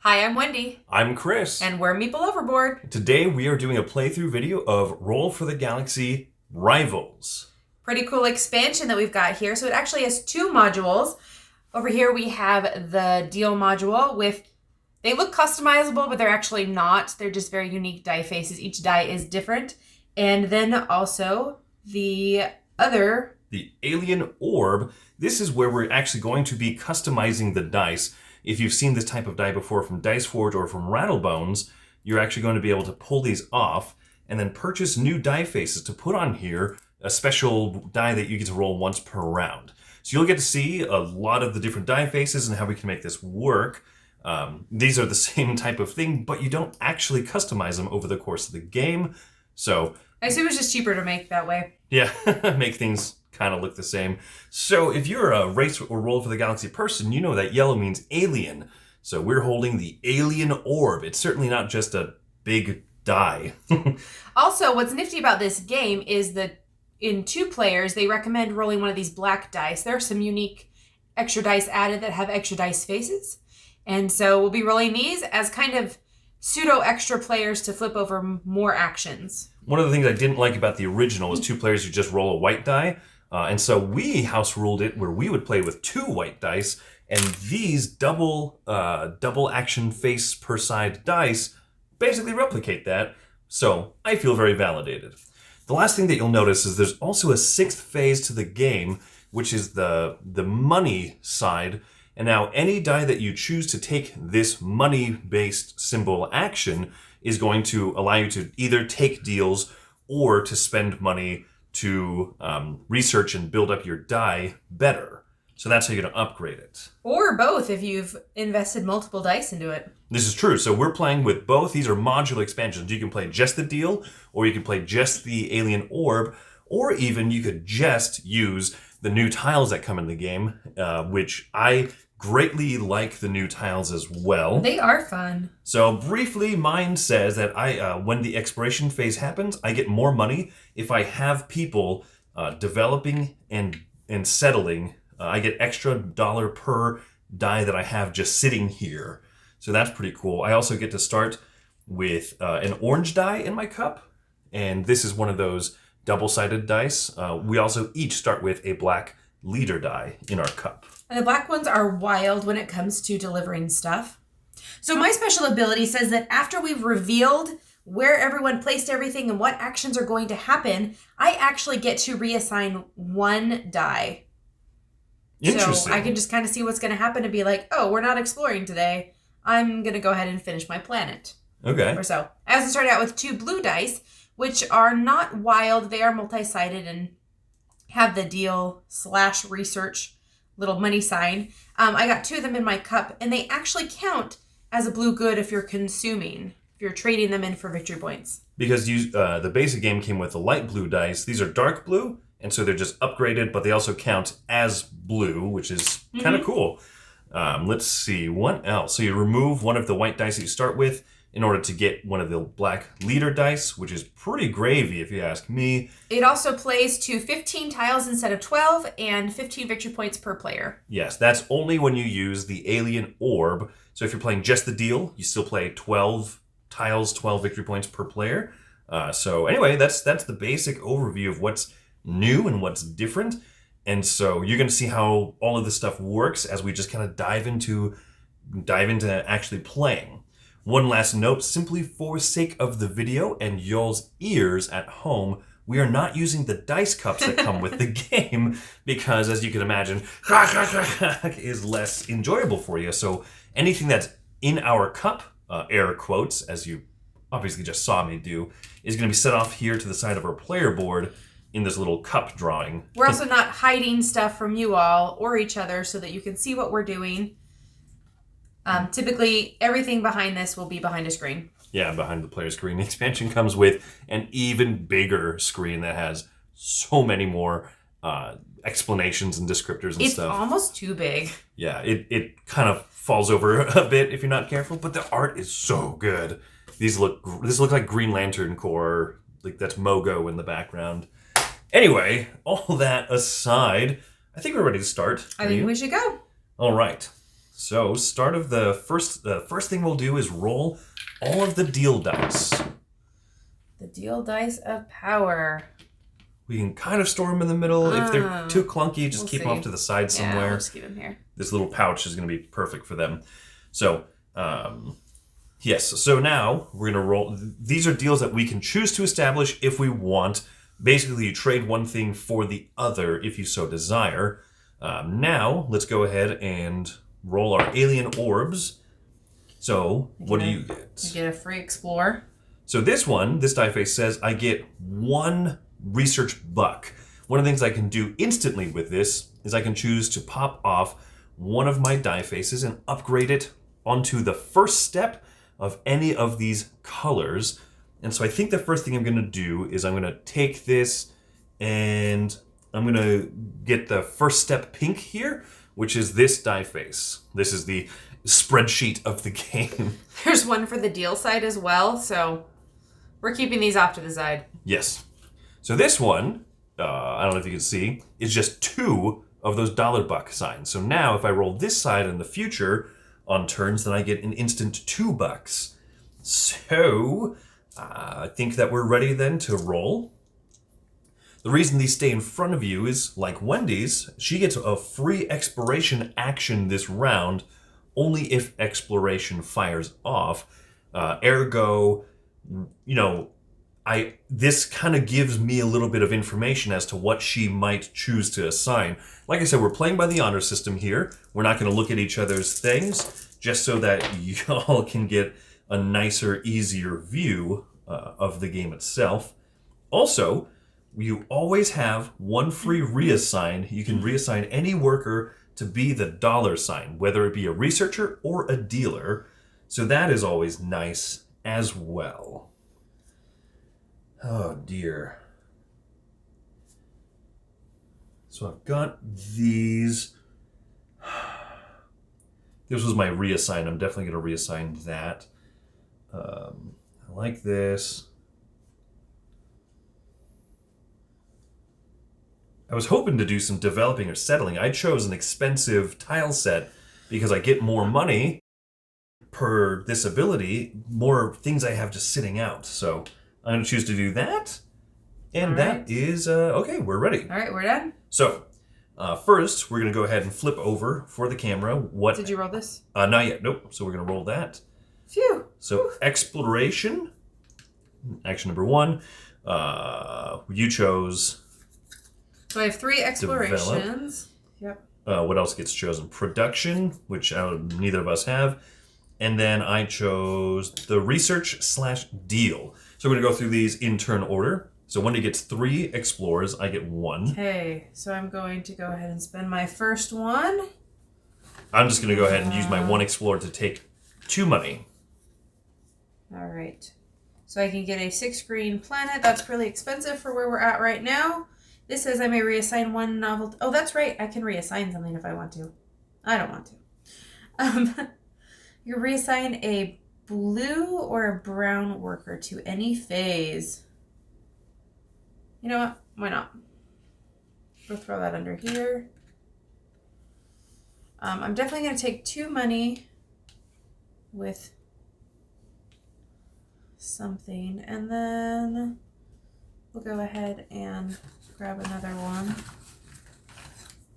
Hi, I'm Wendy. I'm Chris. And we're Meeple Overboard. Today we are doing a playthrough video of Roll for the Galaxy Rivals. Pretty cool expansion that we've got here. So it actually has two modules. Over here we have the deal module with, they look customizable, but they're actually not. They're just very unique die faces. Each die is different. And then also the Alien Orb. This is where we're actually going to be customizing the dice. If you've seen this type of die before from Dice Forge or from Rattlebones, you're actually going to be able to pull these off and then purchase new die faces to put on here, a special die that you get to roll once per round. So you'll get to see a lot of the different die faces and how we can make this work. These are the same type of thing, but you don't actually customize them over the course of the game. So I assume it's just cheaper to make that way. Yeah, make things kind of look the same. So if you're a Race or Roll for the Galaxy person, you know that yellow means alien. So we're holding the Alien Orb. It's certainly not just a big die. Also, what's nifty about this game is that in 2 players, they recommend rolling one of these black dice. There are some unique extra dice added that have extra dice faces. And so we'll be rolling these as kind of pseudo extra players to flip over more actions. One of the things I didn't like about the original was 2 players who just roll a white die. And so we house ruled it where we would play with 2 white dice, and these double action face per side dice basically replicate that. So I feel very validated. The last thing that you'll notice is there's also a 6th phase to the game, which is the money side. And now any die that you choose to take this money-based symbol action is going to allow you to either take deals or to spend money to research and build up your die better. So that's how you're going to upgrade it. Or both if you've invested multiple dice into it. This is true. So we're playing with both. These are modular expansions. You can play just the deal, or you can play just the Alien Orb, or even you could just use the new tiles that come in the game, which I greatly like the new tiles as well. They are fun. So briefly, mine says that when the exploration phase happens, I get more money. If I have people developing and settling, I get extra dollar per die that I have just sitting here. So that's pretty cool. I also get to start with an orange die in my cup, and this is one of those double-sided dice. We also each start with a black leader die in our cup. And the black ones are wild when it comes to delivering stuff. So my special ability says that after we've revealed where everyone placed everything and what actions are going to happen, I actually get to reassign 1 die. Interesting. So I can just kind of see what's going to happen and be like, oh, we're not exploring today. I'm going to go ahead and finish my planet. Okay. Or so. I also started out with 2 blue dice, which are not wild. They are multi-sided and have the deal/research little money sign. I got 2 of them in my cup, and they actually count as a blue good if you're consuming, if you're trading them in for victory points. Because the basic game came with the light blue dice. These are dark blue, and so they're just upgraded, but they also count as blue, which is kind of cool. Let's see, what else? So you remove one of the white dice that you start with in order to get one of the black leader dice, which is pretty gravy if you ask me. It also plays to 15 tiles instead of 12 and 15 victory points per player. Yes, that's only when you use the Alien Orb. So if you're playing just the deal, you still play 12 tiles, 12 victory points per player. So anyway, that's the basic overview of what's new and what's different. And so you're going to see how all of this stuff works as we just kind of dive into actually playing. One last note, simply for sake of the video and y'all's ears at home, we are not using the dice cups that come with the game because, as you can imagine, is less enjoyable for you. So anything that's in our cup, air quotes, as you obviously just saw me do, is going to be set off here to the side of our player board in this little cup drawing. We're also not hiding stuff from you all or each other so that you can see what we're doing. Typically, everything behind this will be behind a screen. Yeah, behind the player screen. The expansion comes with an even bigger screen that has so many more explanations and descriptors and stuff. It's almost too big. Yeah, it kind of falls over a bit if you're not careful, but the art is so good. This look like Green Lantern Corps. Like that's Mogo in the background. Anyway, all that aside, I think we're ready to start. I think we should go. All right. So start of the first thing we'll do is roll all of the deal dice. The deal dice of power. We can kind of store them in the middle. If they're too clunky, just keep them off to the side somewhere. Yeah, we'll just keep them here. This little pouch is going to be perfect for them. So, yes. So now we're going to roll. These are deals that we can choose to establish if we want. Basically, you trade one thing for the other if you so desire. Now, let's go ahead and roll our alien orbs. So, what do you get? You get a free explore. So this die face says I get 1 research buck. One of the things I can do instantly with this is I can choose to pop off one of my die faces and upgrade it onto the first step of any of these colors. And so I think the first thing I'm going to do is I'm going to take this and I'm going to get the first step pink here, which is this die face. This is the spreadsheet of the game. There's one for the deal side as well, so we're keeping these off to the side. Yes. So this one, I don't know if you can see, is just 2 of those dollar buck signs. So now if I roll this side in the future on turns, then I get an instant 2 bucks. So I think that we're ready then to roll. The reason these stay in front of you is, like Wendy's, she gets a free exploration action this round only if exploration fires off. Ergo, this kind of gives me a little bit of information as to what she might choose to assign. Like I said, we're playing by the honor system here. We're not going to look at each other's things, just so that y'all can get a nicer, easier view of the game itself. Also, you always have 1 free reassign. You can reassign any worker to be the dollar sign, whether it be a researcher or a dealer. So that is always nice as well. Oh dear. So I've got these. This was my reassign. I'm definitely going to reassign that. I like this. I was hoping to do some developing or settling. I chose an expensive tile set because I get more money per this ability, more things I have just sitting out. So I'm going to choose to do that. And that is, okay, we're ready. All right, we're done. So first, we're going to go ahead and flip over for the camera. What? Did you roll this? Not yet. Nope. So we're going to roll that. Phew. So exploration, action number 1. You chose... So I have 3 explorations. Develop. Yep. What else gets chosen? Production, which neither of us have. And then I chose the research/deal. So we're going to go through these in turn order. So Wendy gets 3 explorers. I get 1. Okay, so I'm going to go ahead and spend my first one. I'm just going to go ahead and use my 1 explorer to take 2 money. All right. So I can get a 6 green planet. That's really expensive for where we're at right now. This says I may reassign 1 novelty. Oh, that's right. I can reassign something if I want to. I don't want to. You reassign a blue or a brown worker to any phase. You know what? Why not? We'll throw that under here. I'm definitely going to take 2 money with something, and then we'll go ahead and grab another one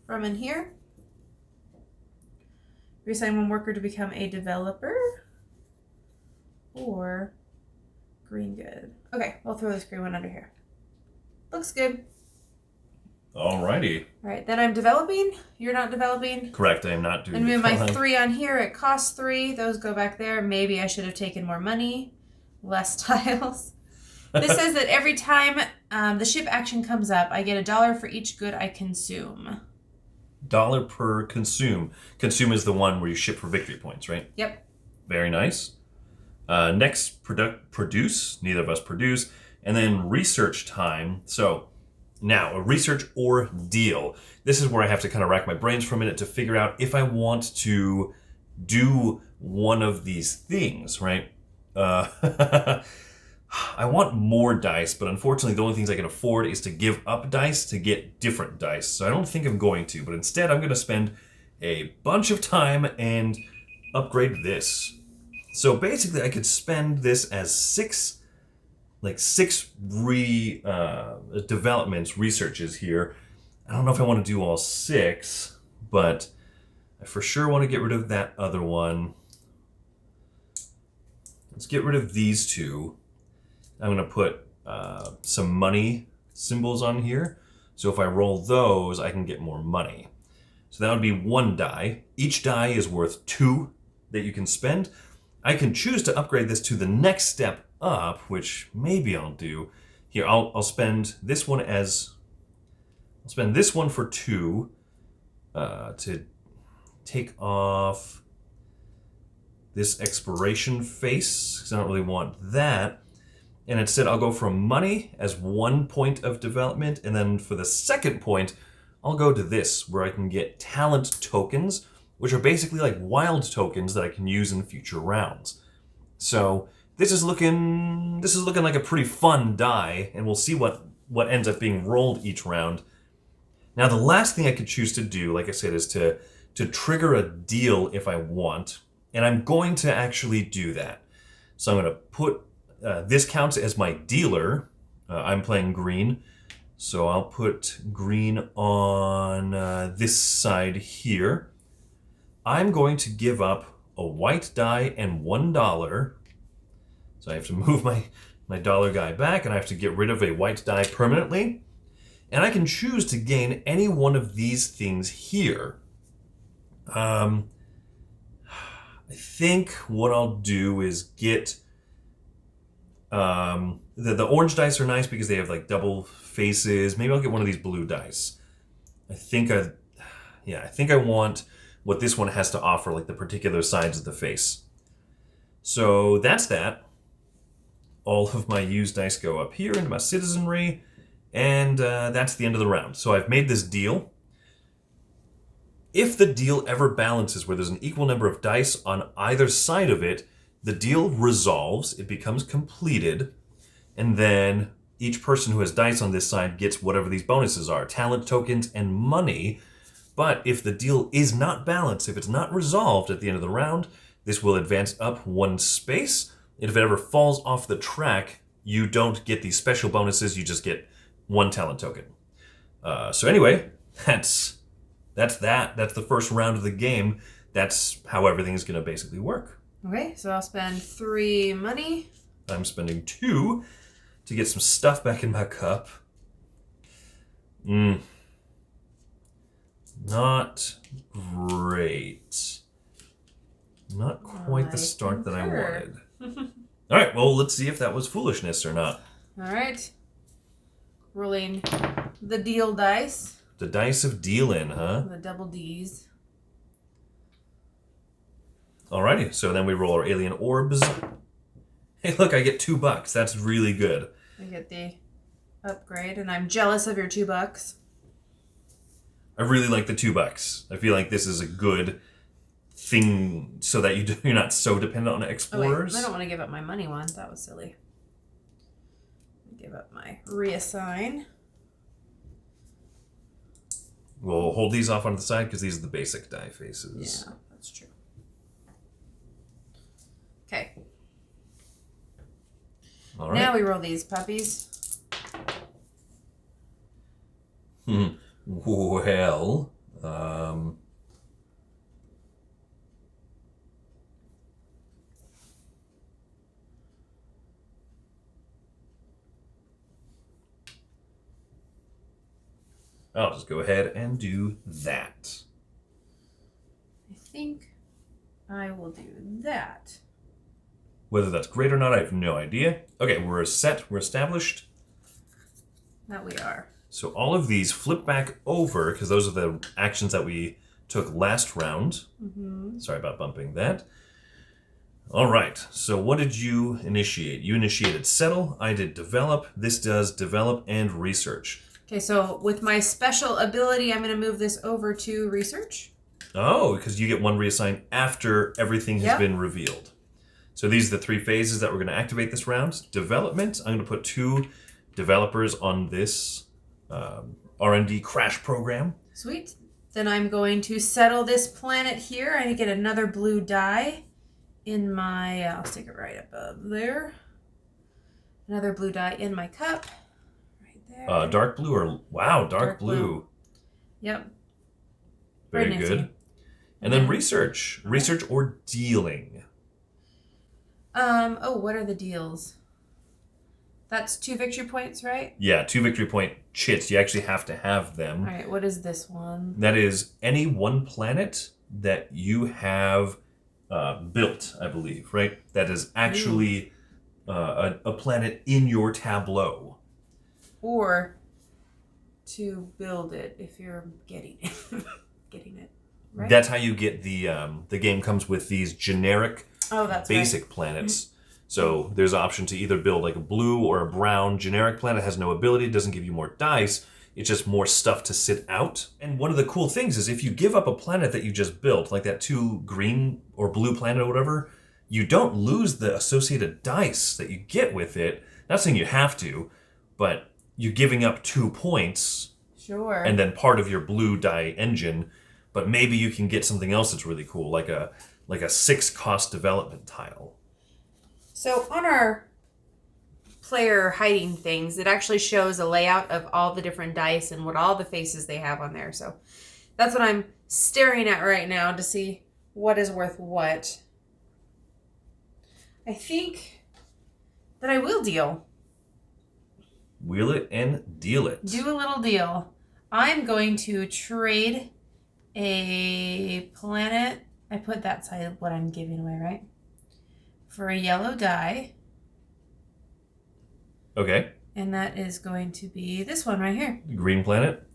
from in here. Reassign 1 worker to become a developer or green good. Okay, we'll throw this green one under here. Looks good. Alrighty. All right, then I'm developing. You're not developing. Correct, I am not doing And move my 3 on here. It costs 3. Those go back there. Maybe I should have taken more money. Less tiles. This says that every time the ship action comes up, I get $1 for each good I consume. $1 per consume. Consume is the one where you ship for victory points, right? Yep. Very nice. Next, produce. Neither of us produce. And then research time. So now, a research or deal. This is where I have to kind of rack my brains for a minute to figure out if I want to do one of these things, right? I want more dice, but unfortunately the only things I can afford is to give up dice to get different dice. So I don't think I'm going to, but instead I'm going to spend a bunch of time and upgrade this. So basically I could spend this as six developments, researches here. I don't know if I want to do all 6, but I for sure want to get rid of that other one. Let's get rid of these 2. I'm going to put some money symbols on here. So if I roll those, I can get more money. So that would be 1 die. Each die is worth 2 that you can spend. I can choose to upgrade this to the next step up, which maybe I'll do. Here, I'll spend this one for 2 to take off this exploration face, because I don't really want that. And instead I'll go from money as 1 point of development, and then for the second point, I'll go to this, where I can get talent tokens, which are basically like wild tokens that I can use in future rounds. So this is looking like a pretty fun die, and we'll see what ends up being rolled each round. Now the last thing I could choose to do, like I said, is to trigger a deal if I want, and I'm going to actually do that. So I'm going to put this counts as my dealer. I'm playing green, so I'll put green on this side here. I'm going to give up a white die and $1. So I have to move my dollar guy back, and I have to get rid of a white die permanently. And I can choose to gain any one of these things here. I think what I'll do is get... the orange dice are nice because they have like double faces. Maybe I'll get one of these blue dice. I think I want what this one has to offer, like the particular sides of the face. So that's that. All of my used dice go up here into my citizenry, and that's the end of the round. So I've made this deal. If the deal ever balances where there's an equal number of dice on either side of it, the deal resolves, it becomes completed, and then each person who has dice on this side gets whatever these bonuses are, talent tokens and money. But if the deal is not balanced, if it's not resolved at the end of the round, this will advance up 1 space. And if it ever falls off the track, you don't get these special bonuses, you just get 1 talent token. So anyway, that's that. That's the first round of the game. That's how everything is going to basically work. Okay, so I'll spend 3 money. I'm spending 2 to get some stuff back in my cup. Not great. Not quite the start that I wanted. All right, well, let's see if that was foolishness or not. All right. Rolling the deal dice. The dice of dealing, huh? The double Ds. Alrighty, so then we roll our alien orbs. Hey, look, I get $2. That's really good. I get the upgrade, and I'm jealous of your $2. I really like the $2. I feel like this is a good thing so that you're not so dependent on explorers. Oh, wait, I don't want to give up my money one. That was silly. Give up my reassign. We'll hold these off on the side because these are the basic die faces. Yeah, that's true. Okay. All right. Now we roll these puppies. Well, I'll just go ahead and do that. I think I will do that. Whether that's great or not, I have no idea. Okay, we're set. We're established. That we are. So all of these flip back over, because those are the actions that we took last round. Mm-hmm. Sorry about bumping that. All right, so what did you initiate? You initiated settle. I did develop. This does develop and research. Okay, so with my special ability, I'm going to move this over to research. Oh, because you get 1 reassign after everything has been revealed. So these are the 3 phases that we're going to activate this round. Development, I'm going to put 2 developers on this R&D crash program. Sweet. Then I'm going to settle this planet here. I get another blue die in my, I'll stick it right above there. Another blue die in my cup. Right there. Dark blue or, wow, dark blue. Yep. Very good. And then research. Research or dealing. What are the deals? That's 2 victory points, right? Yeah, 2 victory point chits. You actually have to have them. All right, what is this one? That is any one planet that you have built, I believe, right? That is actually a planet in your tableau. Or to build it if you're getting it. Getting it, right? That's how you get the game comes with these generic basic planets. So there's an option to either build like a blue or a brown generic planet. It has no ability, doesn't give you more dice. It's just more stuff to sit out. And one of the cool things is if you give up a planet that you just built, like that 2 green or blue planet or whatever, you don't lose the associated dice that you get with it. Not saying you have to, but you're giving up 2 points. Sure. And then part of your blue die engine, but maybe you can get something else that's really cool, like a 6 cost development tile. So on our player hiding things, it actually shows a layout of all the different dice and what all the faces they have on there. So that's what I'm staring at right now to see what is worth what. I think that I will deal. Wheel it and deal it. Do a little deal. I'm going to trade a planet. I put that side of what I'm giving away, right? For a yellow die. Okay. And that is going to be this one right here. Green planet.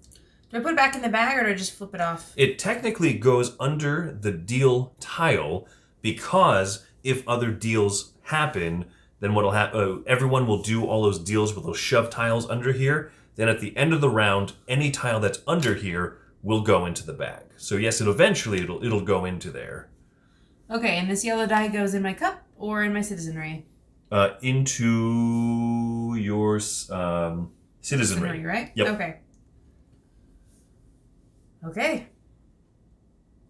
Do I put it back in the bag or do I just flip it off? It technically goes under the deal tile because if other deals happen, then what'll happen? Everyone will do all those deals with those shove tiles under here. Then at the end of the round, any tile that's under here will go into the bag. So yes, it'll go into there. Okay, and this yellow die goes in my cup or in my citizenry? Into your citizenry. Right? Yep. Okay. Okay.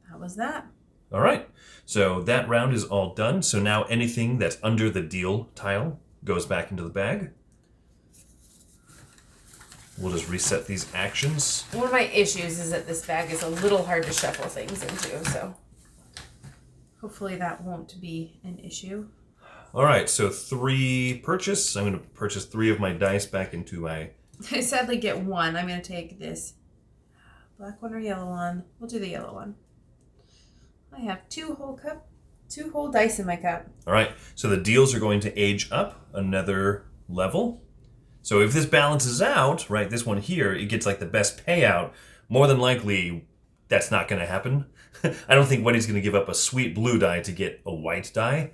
That was that. All right. So that round is all done. So now anything that's under the deal tile goes back into the bag. We'll just reset these actions. One of my issues is that this bag is a little hard to shuffle things into, so hopefully that won't be an issue. All right, so 3 purchase. I'm going to purchase 3 of my dice back into my... I sadly get 1. I'm going to take this black one or yellow one. We'll do the yellow one. I have 2 whole dice in my cup. All right, so the deals are going to age up another level. So if this balances out, right, this one here, it gets like the best payout, more than likely that's not going to happen. I don't think Wendy's going to give up a sweet blue die to get a white die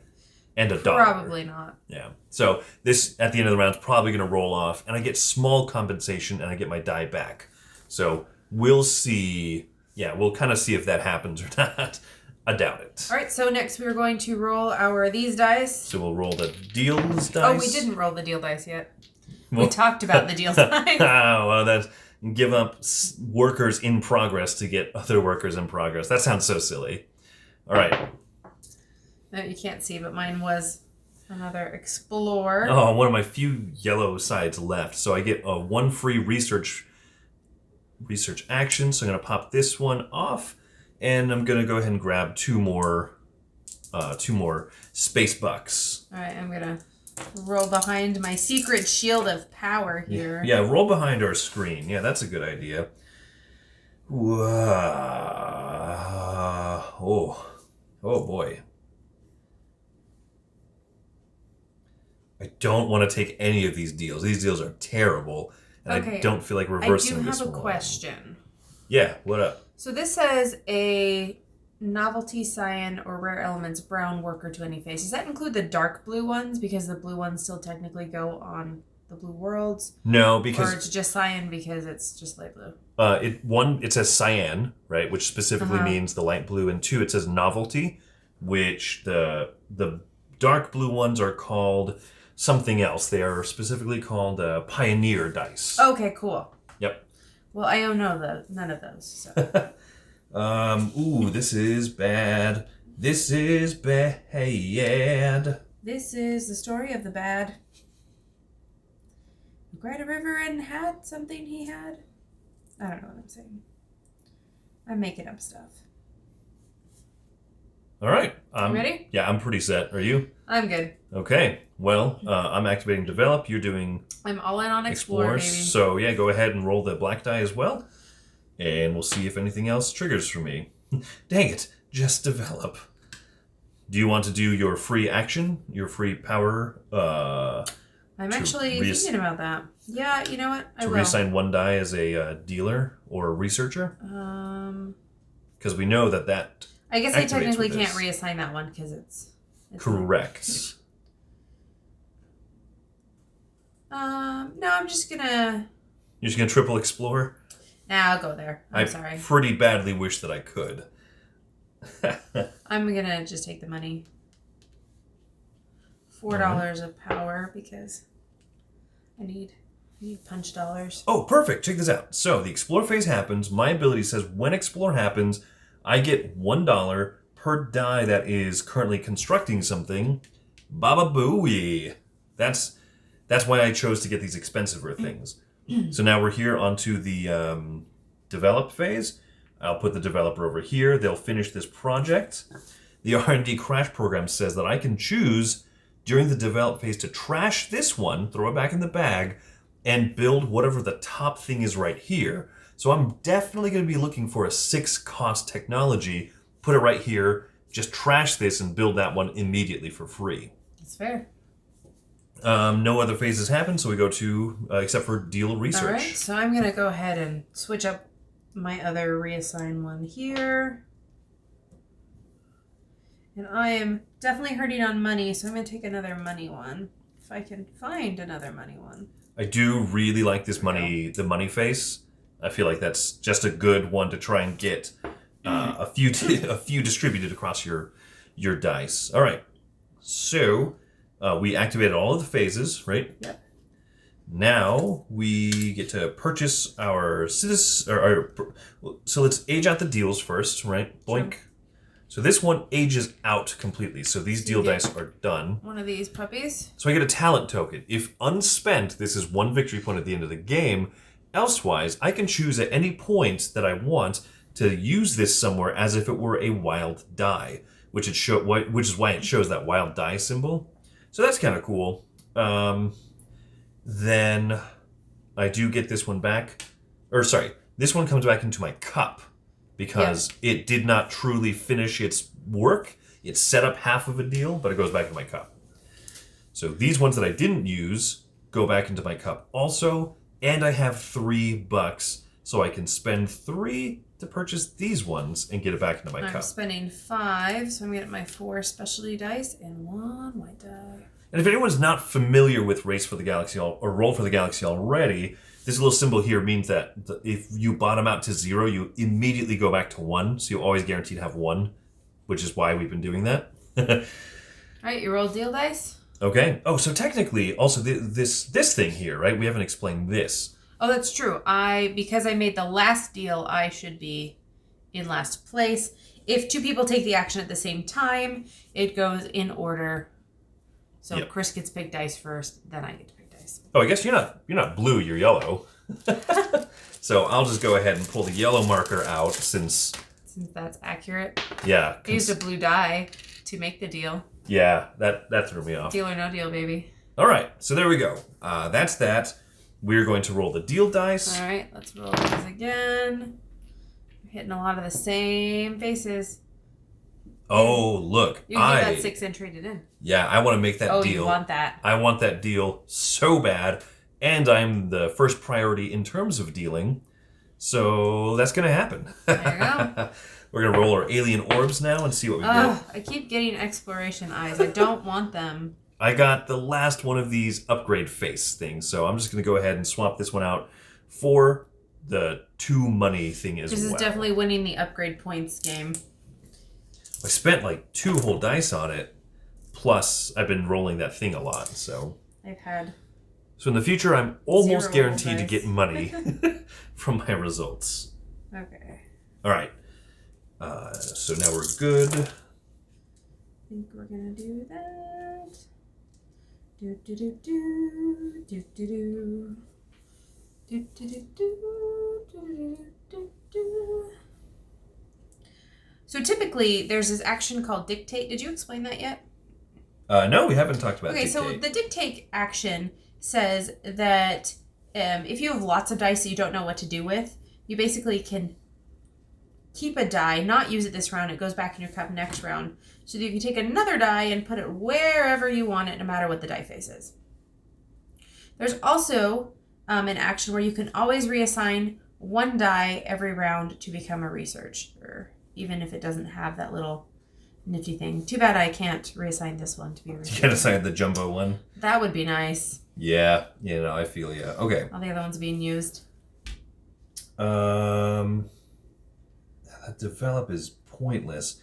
and a dollar. Probably not. Yeah. So this, at the end of the round, is probably going to roll off, and I get small compensation, and I get my die back. So we'll see. Yeah, we'll kind of see if that happens or not. I doubt it. All right, so next we're going to roll these dice. So we'll roll the deals dice. Oh, we didn't roll the deal dice yet. We talked about the deal dice. Oh, well, that's give up workers in progress to get other workers in progress. That sounds so silly. All right. No, you can't see, but mine was another explore. Oh, one of my few yellow sides left. So I get a 1 free research action. So I'm going to pop this one off, and I'm going to go ahead and grab 2 more space bucks. All right, I'm going to roll behind my secret shield of power here. Yeah, roll behind our screen. Yeah, that's a good idea. Oh boy. I don't want to take any of these deals. These deals are terrible, and okay. I don't feel like reversing this one. I do have a question. Yeah, what up? So this says a novelty cyan or rare elements brown worker to any face. Does that include the dark blue ones? Because the blue ones still technically go on the blue worlds? No, because... Or it's just cyan because it's just light blue? It says cyan, right, which specifically means the light blue, and 2, it says novelty, which the dark blue ones are called something else. They are specifically called pioneer dice. Okay, cool. Yep. Well, I own none of those. So. Ooh, this is bad. This is bad. This is the story of the bad who cried a river and had something he had. I don't know what I'm saying. I'm making up stuff. All right. You ready? Yeah, I'm pretty set. Are you? I'm good. Okay. Well, I'm activating develop. You're doing I'm all in on explore, baby. So yeah, go ahead and roll the black die as well, and we'll see if anything else triggers for me. Dang it! Just develop. Do you want to do your free action, your free power? I'm actually thinking about that. Yeah, you know what? I will. To reassign one die as a dealer or a researcher. Because we know that. I guess I technically can't reassign that one because it's correct. No, I'm just gonna. You're just gonna triple explore? Nah, I'll go there. I'm sorry. I pretty badly wish that I could. I'm gonna just take the money. $4 of power because I need punch dollars. Oh, perfect. Check this out. So the explore phase happens. My ability says when explore happens, I get $1 per die that is currently constructing something. Baba booey. That's why I chose to get these expensiver things. So now we're here onto the develop phase. I'll put the developer over here. They'll finish this project. The R&D crash program says that I can choose during the develop phase to trash this one, throw it back in the bag, and build whatever the top thing is right here. So I'm definitely going to be looking for a 6-cost technology, put it right here, just trash this and build that one immediately for free. That's fair. No other phases happen, so we go to, except for deal research. All right, so I'm going to go ahead and switch up my other reassign one here. And I am definitely hurting on money, so I'm going to take another money one. If I can find another money one. I do really like this money, the money face. I feel like that's just a good one to try and get a few distributed across your dice. All right, so we activated all of the phases, right? Yep. Now we get to purchase our citizens. So let's age out the deals first, right? Boink. Sure. So this one ages out completely. So these deal dice are done. One of these puppies. So I get a talent token. If unspent, this is 1 victory point at the end of the game. Elsewise, I can choose at any point that I want to use this somewhere as if it were a wild die, which is why it shows that wild die symbol. So that's kind of cool. Then I do get this one back. This one comes back into my cup because it did not truly finish its work. It set up half of a deal, but it goes back to my cup. So these ones that I didn't use go back into my cup also, and I have $3, so I can spend 3 to purchase these ones and get it back into my cup. I'm spending 5, so I'm going to get my 4 specialty dice and 1 white die. And if anyone's not familiar with Race for the Galaxy or Roll for the Galaxy already, this little symbol here means that if you bottom out to 0, you immediately go back to 1, so you're always guaranteed to have 1, which is why we've been doing that. All right, you roll deal dice. Okay. Oh, so technically, also this thing here, right? We haven't explained this. Oh, that's true. Because I made the last deal, I should be in last place. If 2 people take the action at the same time, it goes in order. So Chris gets pick dice first, then I get to pick dice. Oh, I guess you're not blue, you're yellow. So I'll just go ahead and pull the yellow marker out since that's accurate. Yeah. I used a blue die to make the deal. Yeah, that threw me off. Deal or no deal, baby. All right, so there we go. That's that. We're going to roll the deal dice. All right, let's roll these again. We're hitting a lot of the same faces. Oh, look. You can get that 6 and trade it in. Yeah, I want to make that deal. Oh, you want that. I want that deal so bad. And I'm the first priority in terms of dealing. So that's going to happen. There you go. We're going to roll our alien orbs now and see what we get. I keep getting exploration eyes. I don't want them. I got the last one of these upgrade face things. So I'm just going to go ahead and swap this one out for the 2 money thing as well. This is definitely winning the upgrade points game. I spent like 2 whole dice on it. Plus, I've been rolling that thing a lot, so. So in the future, I'm almost guaranteed to get money from my results. Okay. All right. So now we're good. I think we're gonna do that. Do do do do do do do do do do do do do. So typically, there's this action called dictate. Did you explain that yet? No, we haven't talked about dictate. So the dictate action says that if you have lots of dice that you don't know what to do with, you basically can keep a die, not use it this round. It goes back in your cup next round. So that you can take another die and put it wherever you want it, no matter what the die face is. There's also an action where you can always reassign one die every round to become a research, or even if it doesn't have that little nifty thing. Too bad I can't reassign this one to be a research. You can't assign the jumbo one? That would be nice. Yeah, I feel ya. Okay. All the other ones being used. Develop is pointless.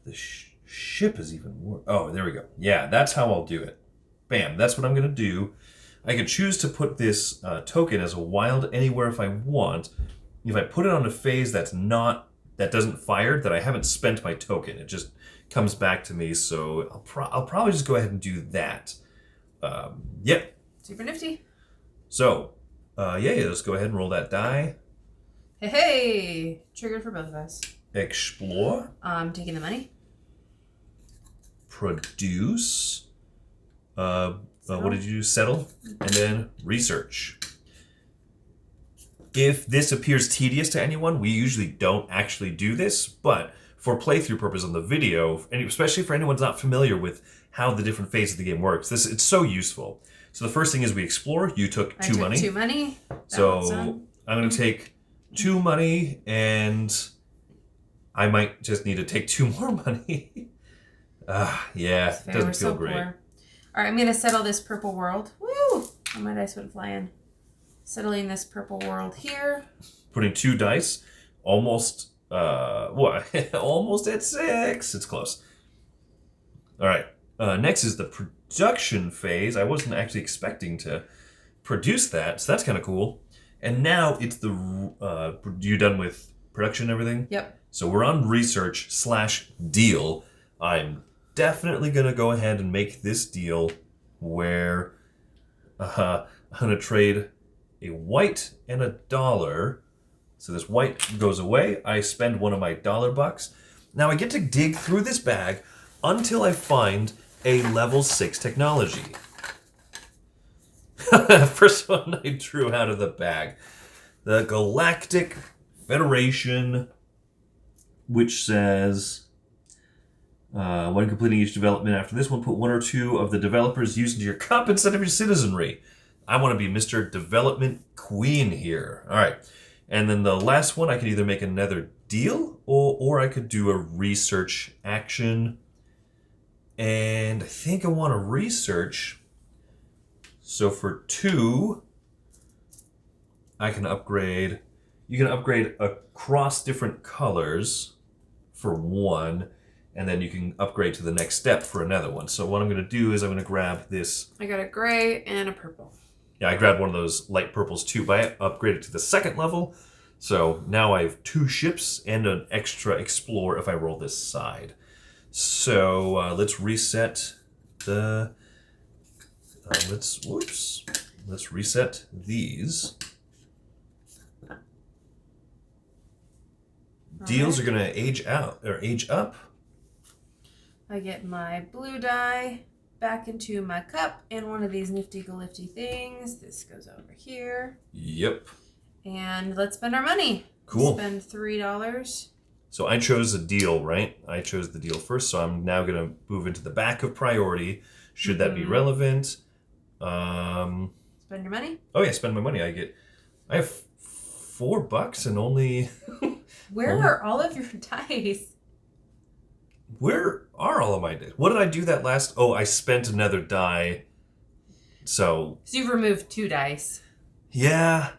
The ship is even worse. Oh, there we go. Yeah, that's how I'll do it. Bam, that's what I'm going to do. I could choose to put this token as a wild anywhere if I want. If I put it on a phase that doesn't fire, then I haven't spent my token. It just comes back to me, so I'll probably just go ahead and do that. Yep. Super nifty. So, let's go ahead and roll that die. Hey! Triggered for both of us. Explore. Taking the money. Produce. What did you do? Settle. And then research. If this appears tedious to anyone, we usually don't actually do this, but for playthrough purpose on the video, and especially for anyone who's not familiar with how the different phases of the game works, it's so useful. So the first thing is we explore. You took two money. 2 money. So I'm going to take 2 money, and I might just need to take 2 more money. Yeah, it doesn't feel great. Poor. All right, I'm going to settle this purple world. Woo! Oh, my dice went flying. Settling this purple world here. Putting 2 dice. Almost, almost at 6. It's close. All right. Next is the production phase. I wasn't actually expecting to produce that, so that's kind of cool. And now it's you done with production and everything? Yep. So we're on research/deal. I'm definitely going to go ahead and make this deal where I'm going to trade a white and $1. So this white goes away. I spend one of my $bucks. Now I get to dig through this bag until I find a level 6 technology. First one I drew out of the bag. The Galactic Federation, which says, when completing each development after this one, put 1 or 2 of the developers used into your cup instead of your citizenry. I want to be Mr. Development Queen here. All right. And then the last one, I could either make another deal or I could do a research action. And I think I want to research. So for 2, I can upgrade. You can upgrade across different colors for 1. And then you can upgrade to the next step for another one. So what I'm going to do is I'm going to grab this. I got a gray and a purple. Yeah, I grabbed one of those light purples too, but I upgraded to the 2nd level. So now I have 2 ships and an extra explore if I roll this side. So let's reset the... Let's reset these. Deals are going to age up. I get my blue die back into my cup and one of these nifty-galifty things. This goes over here. Yep. And let's spend our money. Cool. Spend $3. So I chose a deal, right? I chose the deal first, so I'm now going to move into the back of priority. Should that be relevant? Spend your money? Oh yeah, spend my money. I have $4 and only... Where are all of your dice? Where are all of my dice? What did I do that last? Oh, I spent another die. So you've removed 2 dice. Yeah.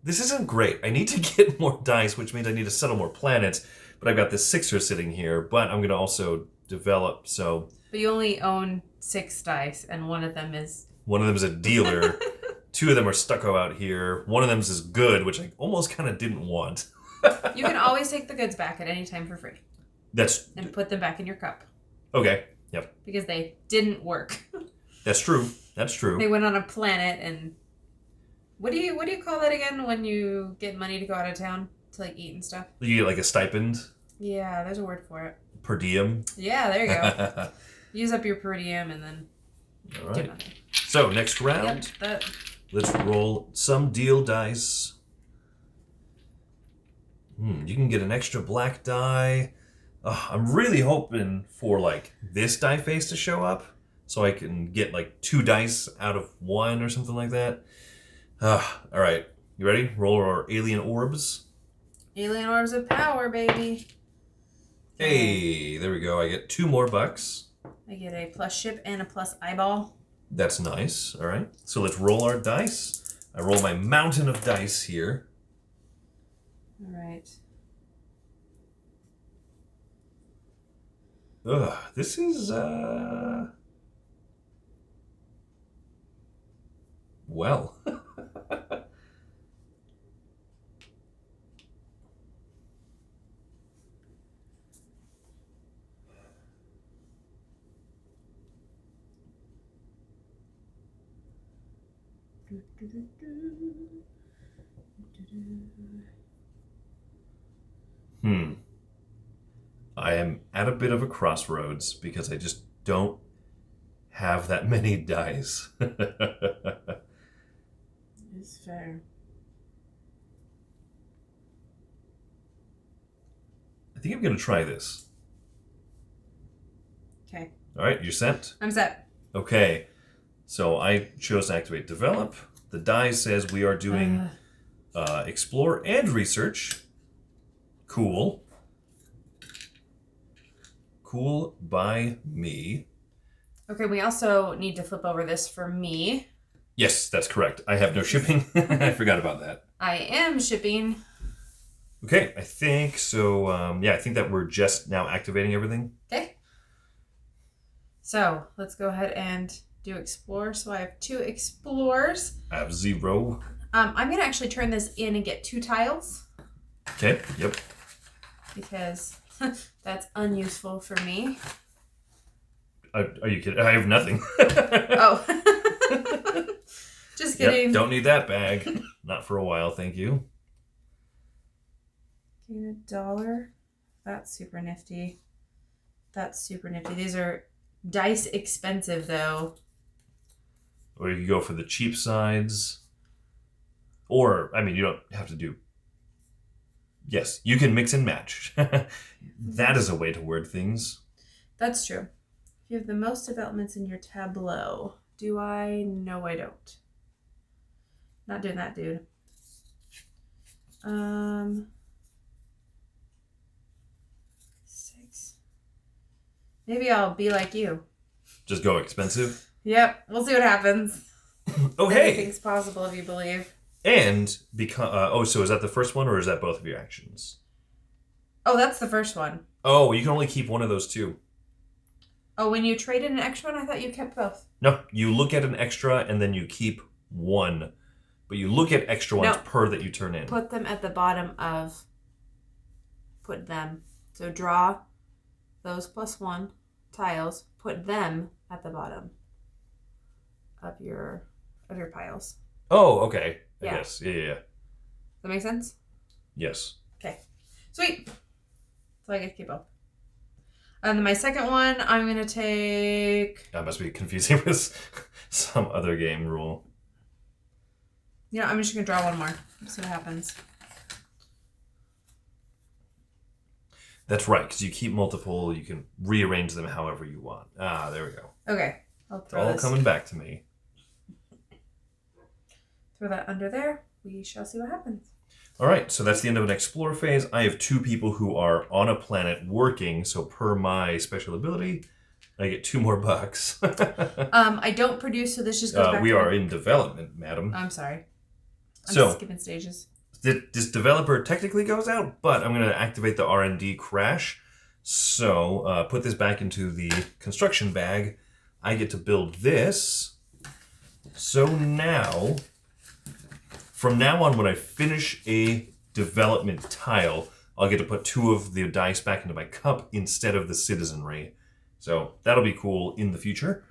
This isn't great. I need to get more dice, which means I need to settle more planets. But I've got this 6er sitting here, but I'm going to also develop, so... But you only own 6 dice, and one of them is... One of them is a dealer. 2 of them are stucco out here. One of them is good, which I almost kind of didn't want. You can always take the goods back at any time for free. and put them back in your cup. Okay. Yep. Because they didn't work. That's true. That's true. They went on a planet and what do you call that again when you get money to go out of town to like eat and stuff? You get like a stipend? Yeah, there's a word for it. Per diem? Yeah, there you go. Use up your per diem and then all right. So next round. Yep, let's roll some deal dice. You can get an extra black die. I'm really hoping for like this die face to show up so I can get like 2 dice out of 1 or something like that. All right. You ready? Roll our alien orbs. Alien orbs of power, baby. Hey, there we go. I get 2 more bucks. I get a plus ship and a plus eyeball. That's nice. All right. So let's roll our dice. I roll my mountain of dice here. All right. This is, well. I am at a bit of a crossroads because I just don't have that many dice. It's fair. I think I'm going to try this. Okay. All right, you're set? I'm set. Okay. So I chose to activate develop. The die says we are doing explore and research. Cool. Cool by me. Okay, we also need to flip over this for me. Yes, that's correct. I have no shipping. I forgot about that. I am shipping. Okay, I think so. I think that we're just now activating everything. Okay. So let's go ahead and do explore. So I have 2 explores. I have 0. I'm going to actually turn this in and get 2 tiles. Okay, yep. Because that's unuseful for me. Are you kidding? I have nothing. Oh. Just kidding. Yep, don't need that bag. Not for a while, thank you. Gain $1. That's super nifty. That's super nifty. These are dice expensive, though. Or you could go for the cheap sides. Or, I mean, you don't have to do... Yes, you can mix and match. That is a way to word things. That's true. You have the most developments in your tableau. Do I? No, I don't. Not doing that, dude. 6. Maybe I'll be like you. Just go expensive? Yep, we'll see what happens. Okay. Anything's possible if you believe. And, so is that the first one or is that both of your actions? Oh, that's the first one. Oh, you can only keep one of those 2. Oh, when you traded an extra one, I thought you kept both. No, you look at an extra and then you keep 1. But you look at extra ones per that you turn in. Put them at the bottom of... Put them. So draw those +1 tiles. Put them at the bottom of your piles. Oh, okay. Yeah. I guess. Yeah. Does that make sense? Yes. Okay. Sweet. So I get to keep both. And then my second one, I'm going to take... That must be confusing with some other game rule. You know, I'm just going to draw one more. See what happens. That's right, because you keep multiple, you can rearrange them however you want. Ah, there we go. Okay. I'll It's throw all this. coming back to me. Throw that under there. We shall see what happens. All right, so that's the end of an explore phase. I have 2 people who are on a planet working, so per my special ability, I get 2 more bucks. I don't produce, so this just goes back we to are in development, madam. I'm sorry. I'm So- skipping stages. This developer technically goes out, but I'm going to activate the R&D crash. So put this back into the construction bag. I get to build this. So now, from now on, when I finish a development tile, I'll get to put 2 of the dice back into my cup instead of the citizenry. So that'll be cool in the future.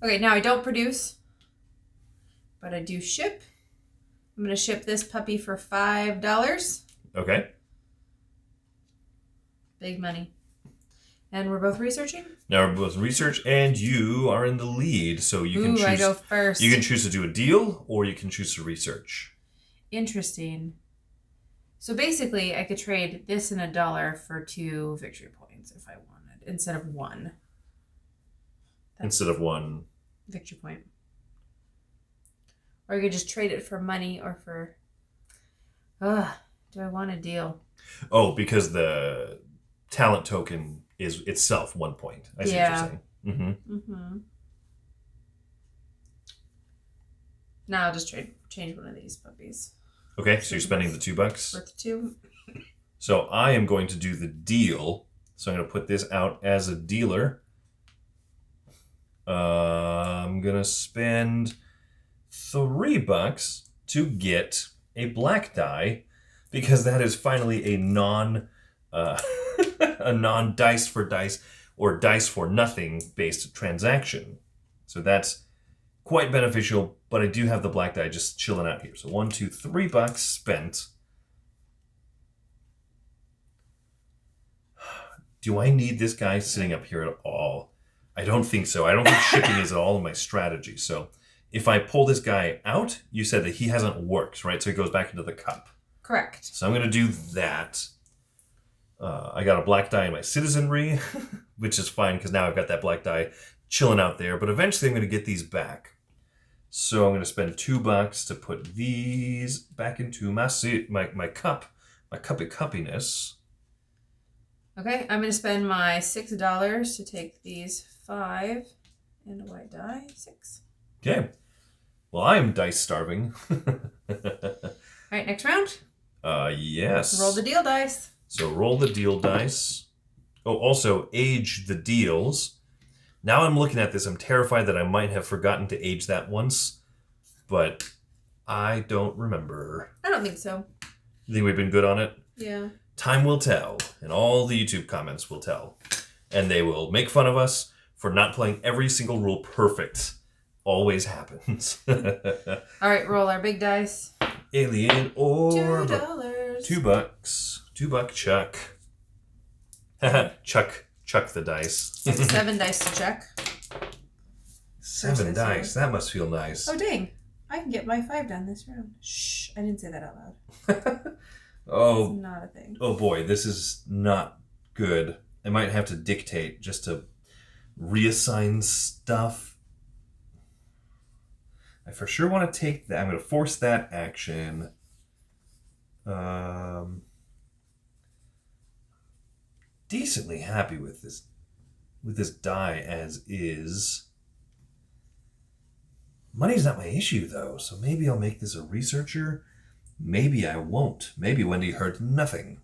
Okay, now I don't produce, but I do ship. I'm going to ship this puppy for $5. Okay. Big money. And we're both researching? Now we're both research, and you are in the lead, so you can choose. I go first. You can choose to do a deal, or you can choose to research. Interesting. So basically, I could trade this and $1 for 2 victory points if I wanted, instead of 1. Instead of 1 victory point. Or you could just trade it for money or for. Do I want a deal? Oh, because the talent token is itself 1 point. I see what you're saying. Mm-hmm. Now I'll just change one of these puppies. Okay, so you're spending the $2. Worth 2. So I am going to do the deal. So I'm going to put this out as a dealer. I'm going to spend $3 to get a black die, because that is finally a a non-dice for dice or dice for nothing based transaction. So that's quite beneficial, but I do have the black die just chilling out here. So $1, $2, $3 spent. Do I need this guy sitting up here at all? I don't think so. I don't think shipping is at all in my strategy. So if I pull this guy out, you said that he hasn't worked, right? So he goes back into the cup. Correct. So I'm going to do that. I got a black die in my citizenry, which is fine because now I've got that black die chilling out there. But eventually I'm going to get these back. So I'm going to spend $2 to put these back into my cup, my cuppiness. Okay, I'm going to spend my $6 to take these 5 and a white die. 6. Okay. Well, I am dice starving. All right, next round. Yes. Roll the deal dice. So roll the deal dice. Oh, also age the deals. Now I'm looking at this. I'm terrified that I might have forgotten to age that once, but I don't remember. I don't think so. You think we've been good on it? Yeah. Time will tell, and all the YouTube comments will tell. And they will make fun of us for not playing every single rule perfect. Always happens. All right, roll our big dice. Alien or $2. $2. $2 chuck. Chuck the dice. 7 dice to check. 7 dice. That must feel nice. Oh, dang. I can get my 5 done this round. Shh. I didn't say that out loud. Oh. It's not a thing. Oh boy, this is not good. I might have to dictate just to reassign stuff. I for sure want to take that. I'm going to force that action. Decently happy with this die as is. Money's not my issue though, so maybe I'll make this a researcher. Maybe I won't. Maybe Wendy heard nothing.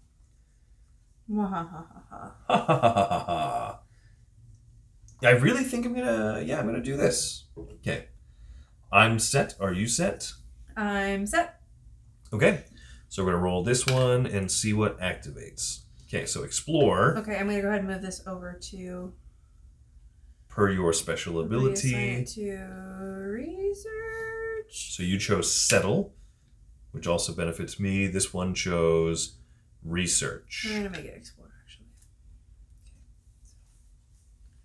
I really think I'm gonna do this. Okay. I'm set. Are you set? I'm set. Okay. So we're gonna roll this one and see what activates. Okay, so explore. Okay, I'm gonna go ahead and move this over to Per your special ability. Reassign it to research. So you chose settle, which also benefits me. This one chose research. I'm gonna make it explore actually.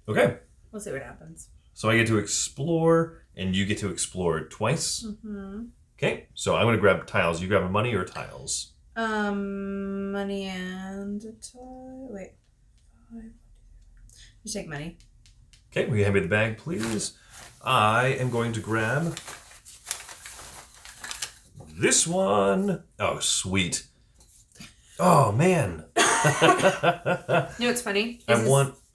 Okay. We'll see what happens. So I get to explore, and you get to explore it twice. Mm-hmm. Okay, so I'm going to grab tiles. You grab money or tiles? Money and wait. 5. Just take money. Okay, will you hand me the bag, please? I am going to grab this one. Oh, sweet. Oh, man. You know what's funny?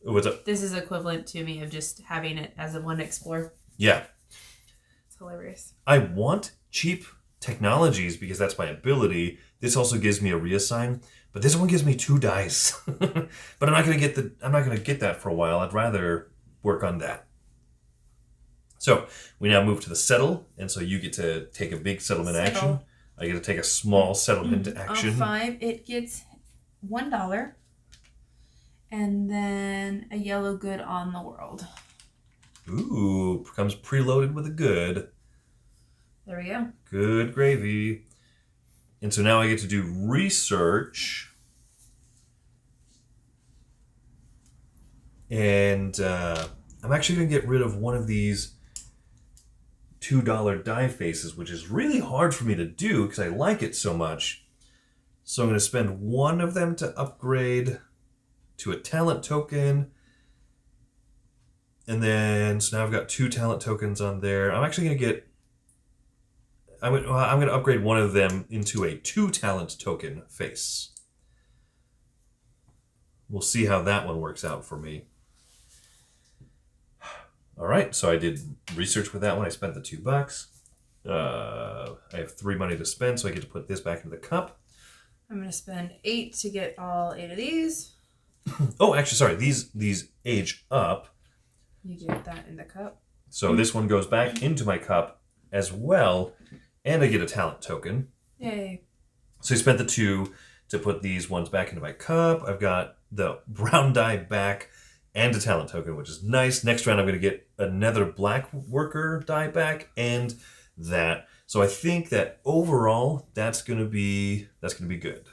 What's up? This is equivalent to me of just having it as a one to explore. Yeah. It's hilarious. I want cheap technologies because that's my ability. This also gives me a reassign, but this one gives me 2 dice. But I'm not gonna get that for a while. I'd rather work on that. So we now move to the settle, and so you get to take a big settlement action. I get to take a small settlement action. 5. It gets $1. And then a yellow good on the world. Ooh, comes preloaded with a good. There we go. Good gravy. And so now I get to do research. And I'm actually going to get rid of one of these $2 die faces, which is really hard for me to do because I like it so much. So I'm going to spend one of them to upgrade to a talent token. And then, so now I've got 2 talent tokens on there. I'm actually going to get, I'm going to upgrade one of them into a 2 talent token face. We'll see how that one works out for me. All right, so I did research with that one. I spent the $2. I have 3 money to spend, so I get to put this back into the cup. I'm going to spend 8 to get all 8 of these. Oh, actually, sorry. These age up. You get that in the cup. So this one goes back into my cup as well, and I get a talent token. Yay. So I spent the 2 to put these ones back into my cup. I've got the brown die back and a talent token, which is nice. Next round, I'm going to get another black worker die back and that. So I think that overall, that's going to be good.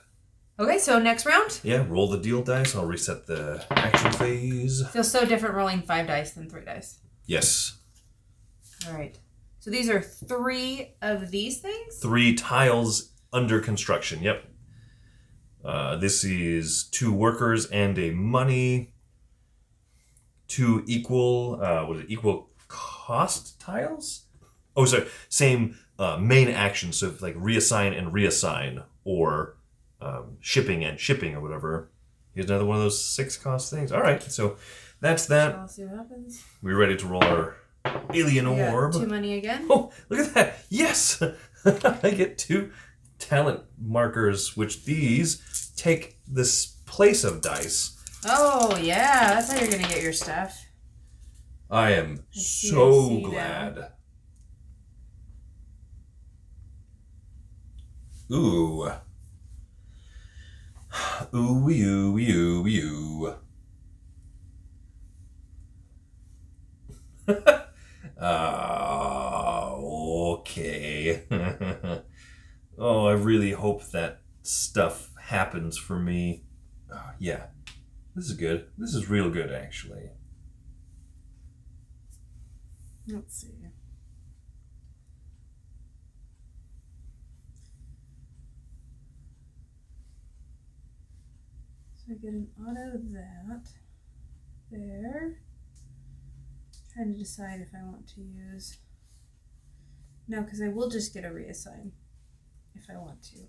Okay, so next round. Yeah, roll the deal dice. I'll reset the action phase. Feels so different rolling 5 dice than 3 dice. Yes. All right. So these are 3 of these things? 3 tiles under construction. Yep. This is 2 workers and a money. 2 equal cost tiles? Oh, sorry. Same main action. So if, like reassign and reassign, or shipping and shipping, or whatever. Here's another one of those 6 cost things. All right. So that's that. I'll see what happens. We're ready to roll our alien We got orb. 2 money again. Oh, look at that. Yes. I get 2 talent markers, which these take this place of dice. Oh, yeah. That's how you're going to get your stuff. I am see so now. glad. Ooh. Ooh, you, you, you. Okay. Oh, I really hope that stuff happens for me. Yeah, this is good. This is real good, actually. Let's see. So I get an auto that. There. Trying to decide if I want to use... No, because I will just get a reassign if I want to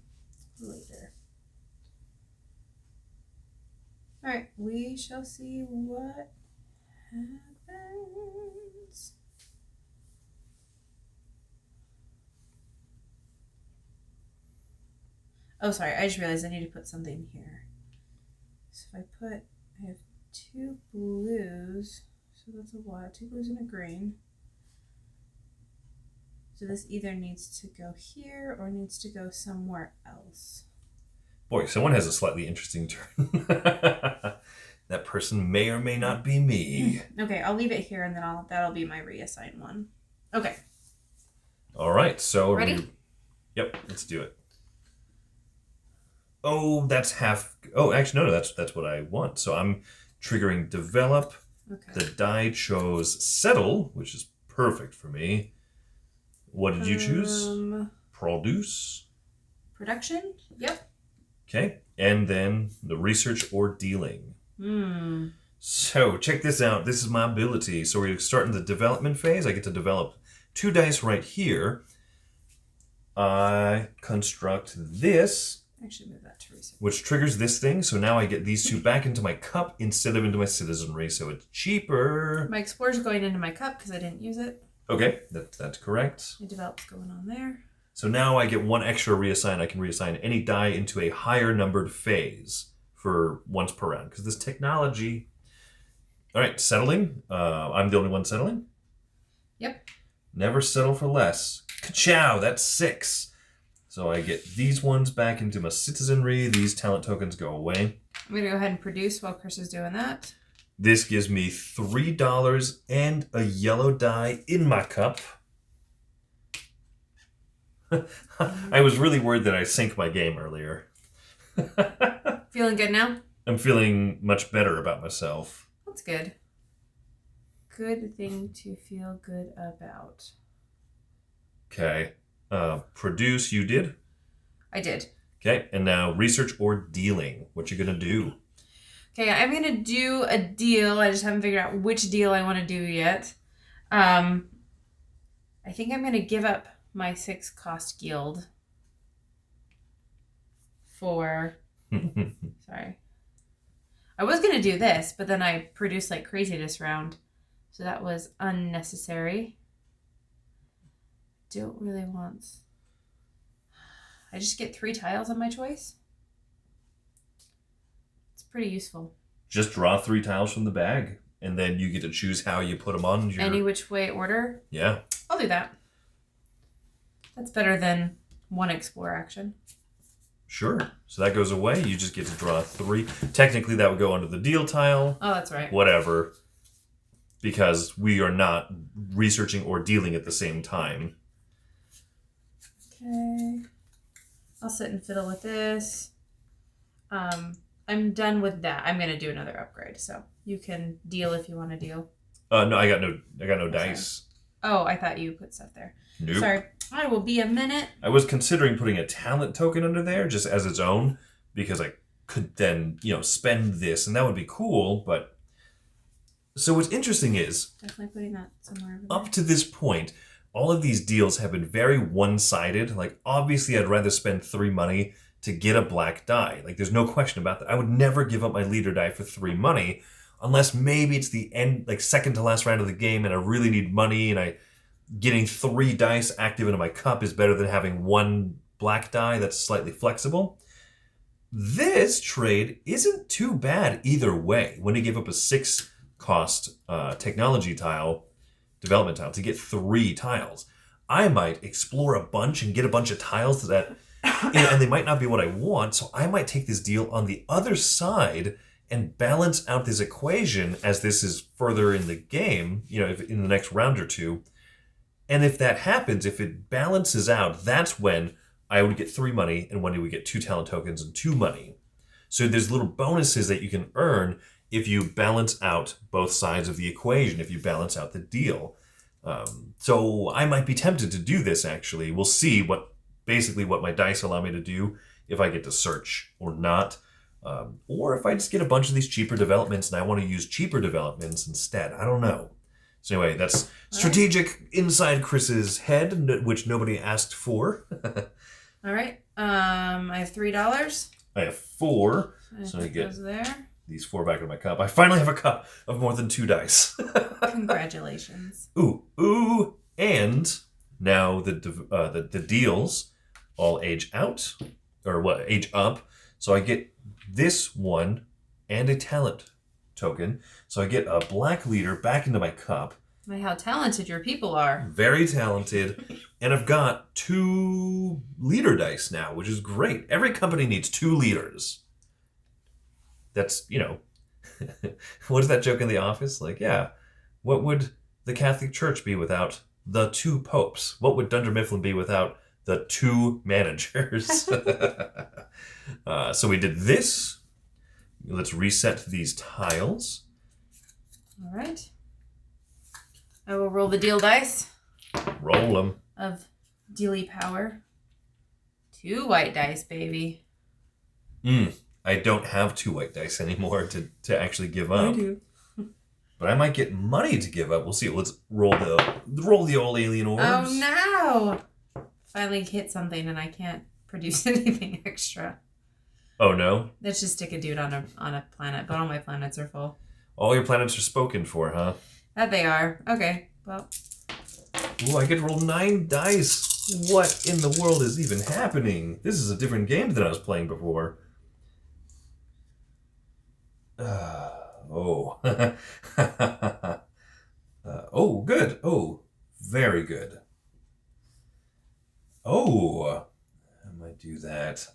later. Alright, we shall see what happens. Oh, sorry, I just realized I need to put something here. So if I have 2 blues, so that's a what? 2 blues and a green. So this either needs to go here or needs to go somewhere else. Boy, someone has a slightly interesting turn. That person may or may not be me. Okay, I'll leave it here and then that'll be my reassign one. Okay. All right, so ready? Yep, let's do it. Oh, that's half. Oh, actually, no, that's what I want. So I'm triggering develop. Okay. The die chose settle, which is perfect for me. What did you choose? Produce. Production? Yep. Okay, and then the research or dealing. So check this out. This is my ability. So we're starting the development phase. I get to develop 2 dice right here. I construct this. Actually, move that to research. Which triggers this thing. So now I get these 2 back into my cup instead of into my citizenry. So it's cheaper. My explorer's going into my cup because I didn't use it. Okay, that's correct. My develop's going on there. So now I get 1 extra reassign. I can reassign any die into a higher numbered phase for once per round. Because this technology... All right, settling. I'm the only one settling? Yep. Never settle for less. Ka-chow, that's 6. So I get these ones back into my citizenry. These talent tokens go away. I'm going to go ahead and produce while Chris is doing that. This gives me $3 and a yellow die in my cup. I was really worried that I sank my game earlier. Feeling good now? I'm feeling much better about myself. That's good. Good thing to feel good about. Okay. Produce, you did? I did. Okay, and now research or dealing. What you gonna do? Okay, I'm going to do a deal. I just haven't figured out which deal I want to do yet. I think I'm going to give up my 6 cost guild for... Sorry. I was going to do this, but then I produced like crazy this round. So that was unnecessary. Don't really want... I just get 3 tiles on my choice. It's pretty useful. Just draw 3 tiles from the bag, and then you get to choose how you put them on your... Any which way order? Yeah. I'll do that. That's better than 1 explore action. Sure. So that goes away. You just get to draw 3. Technically, that would go under the deal tile. Oh, that's right. Whatever. Because we are not researching or dealing at the same time. Okay. I'll sit and fiddle with this. I'm done with that. I'm going to do another upgrade, so you can deal if you want to deal. No, I got no dice. Oh, I thought you put stuff there. Nope. Sorry. I will be a minute. I was considering putting a talent token under there just as its own, because I could then, spend this, and that would be cool, but... So what's interesting is... Definitely putting that somewhere over there. Up to this point, all of these deals have been very one-sided. Like, obviously, I'd rather spend 3 money to get a black die. Like, there's no question about that. I would never give up my leader die for 3 money, unless maybe it's the end, like, second to last round of the game, and I really need money, and getting 3 dice active into my cup is better than having 1 black die that's slightly flexible. This trade isn't too bad either way. When he gave up a 6 cost technology tile, development tile, to get 3 tiles, I might explore a bunch and get a bunch of tiles that, and they might not be what I want, so I might take this deal on the other side and balance out this equation as this is further in the game, if in the next round or two. And if that happens, if it balances out, that's when I would get 3 money and Wendy would get 2 talent tokens and 2 money. So there's little bonuses that you can earn if you balance out both sides of the equation, if you balance out the deal. So I might be tempted to do this, actually. We'll see what my dice allow me to do, if I get to search or not. Or if I just get a bunch of these cheaper developments and I want to use cheaper developments instead. I don't know. So anyway, that's strategic inside Chris's head, which nobody asked for. All right. I have $3. I have 4. So I get these 4 back in my cup. I finally have a cup of more than 2 dice. Congratulations. Ooh. And now the deals all age out, or age up. So I get this one and a talent token. So I get a black leader back into my cup. How talented your people are. Very talented. And I've got 2 leader dice now, which is great. Every company needs 2 leaders. That's, what is that joke in The Office? Like, yeah, what would the Catholic Church be without the 2 popes? What would Dunder Mifflin be without the 2 managers? So we did this. Let's reset these tiles. All right. I will roll the deal dice. Roll them. Of dealy power. 2 white dice, baby. I don't have 2 white dice anymore to actually give up. I do. But I might get money to give up. We'll see. Let's roll the old alien orbs. Oh no! Finally hit something and I can't produce anything extra. Oh no? Let's just stick a dude on a planet, but all my planets are full. All your planets are spoken for, huh? That they are. Okay, well. Ooh, I get to roll 9 dice. What in the world is even happening? This is a different game than I was playing before. Oh. Oh, good. Oh, very good. Oh, do that.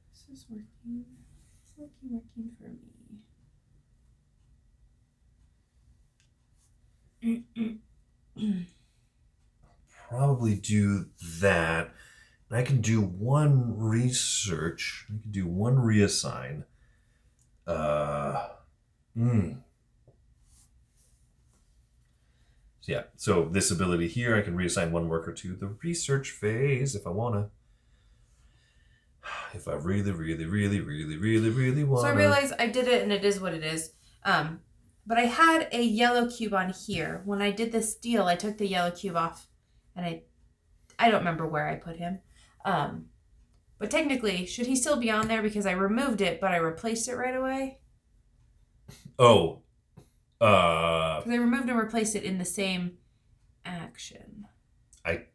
This is working. It's working for me. Probably do that. And I can do one research. I can do one reassign. Yeah, so this ability here, I can reassign one worker to the research phase if I want to. If I really, really, really, really, really, really want to. So I realize I did it and it is what it is. But I had a yellow cube on here. When I did this deal, I took the yellow cube off and I don't remember where I put him. But technically, should he still be on there because I removed it, but I replaced it right away? Oh. Because I removed and replaced it in the same action. I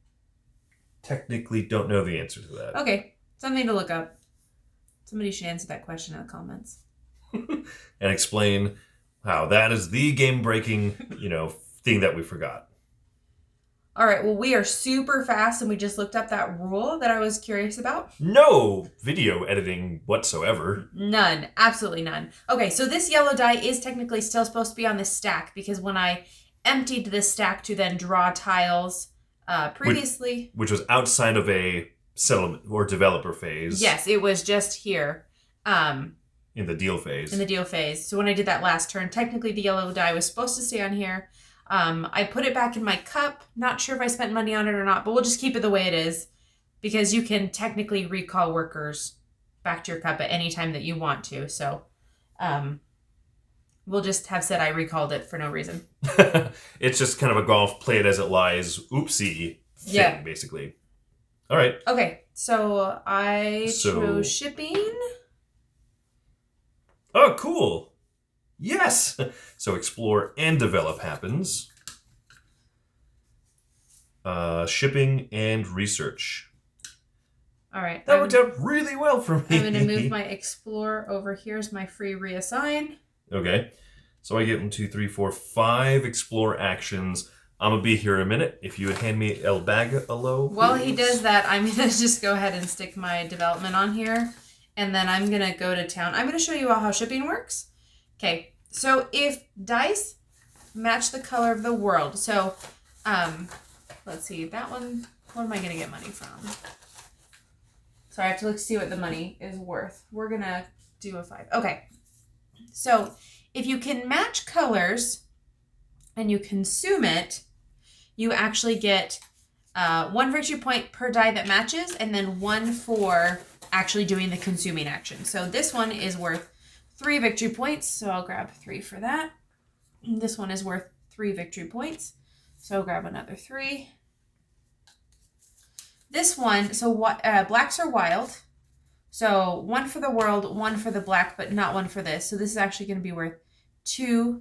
technically don't know the answer to that. Okay, something to look up. Somebody should answer that question in the comments. And explain how that is the game-breaking, thing that we forgot. All right, well, we are super fast, and we just looked up that rule that I was curious about. No video editing whatsoever. None. Absolutely none. Okay, so this yellow die is technically still supposed to be on this stack, because when I emptied this stack to then draw tiles previously... Which was outside of a settlement or developer phase. Yes, it was just here. In the deal phase. In the deal phase. So when I did that last turn, technically the yellow die was supposed to stay on here. I put it back in my cup. Not sure if I spent money on it or not, but we'll just keep it the way it is because you can technically recall workers back to your cup at any time that you want to. So we'll just have said I recalled it for no reason. It's just kind of a golf play it as it lies, oopsie thing, basically. All right. Okay, so I chose shipping. Oh, cool. Yes! So explore and develop happens. Shipping and research. All right. That worked out really well for me. I'm going to move my explore over here as my free reassign. Okay. So I get 1, 2, 3, 4, 5 explore actions. I'm going to be here in a minute. If you would hand me El Bagalo, While he does that, I'm going to just go ahead and stick my development on here. And then I'm going to go to town. I'm going to show you all how shipping works. Okay, so if dice match the color of the world, so let's see, that one, what am I going to get money from? So I have to look to see what the money is worth. We're going to do a 5. Okay, so if you can match colors and you consume it, you actually get 1 victory point per die that matches and then 1 for actually doing the consuming action. So this one is worth 3 victory points, so I'll grab 3 for that. This one is worth 3 victory points, so I'll grab another 3. This one, so what? Blacks are wild, so 1 for the world, 1 for the black, but not 1 for this. So this is actually going to be worth 2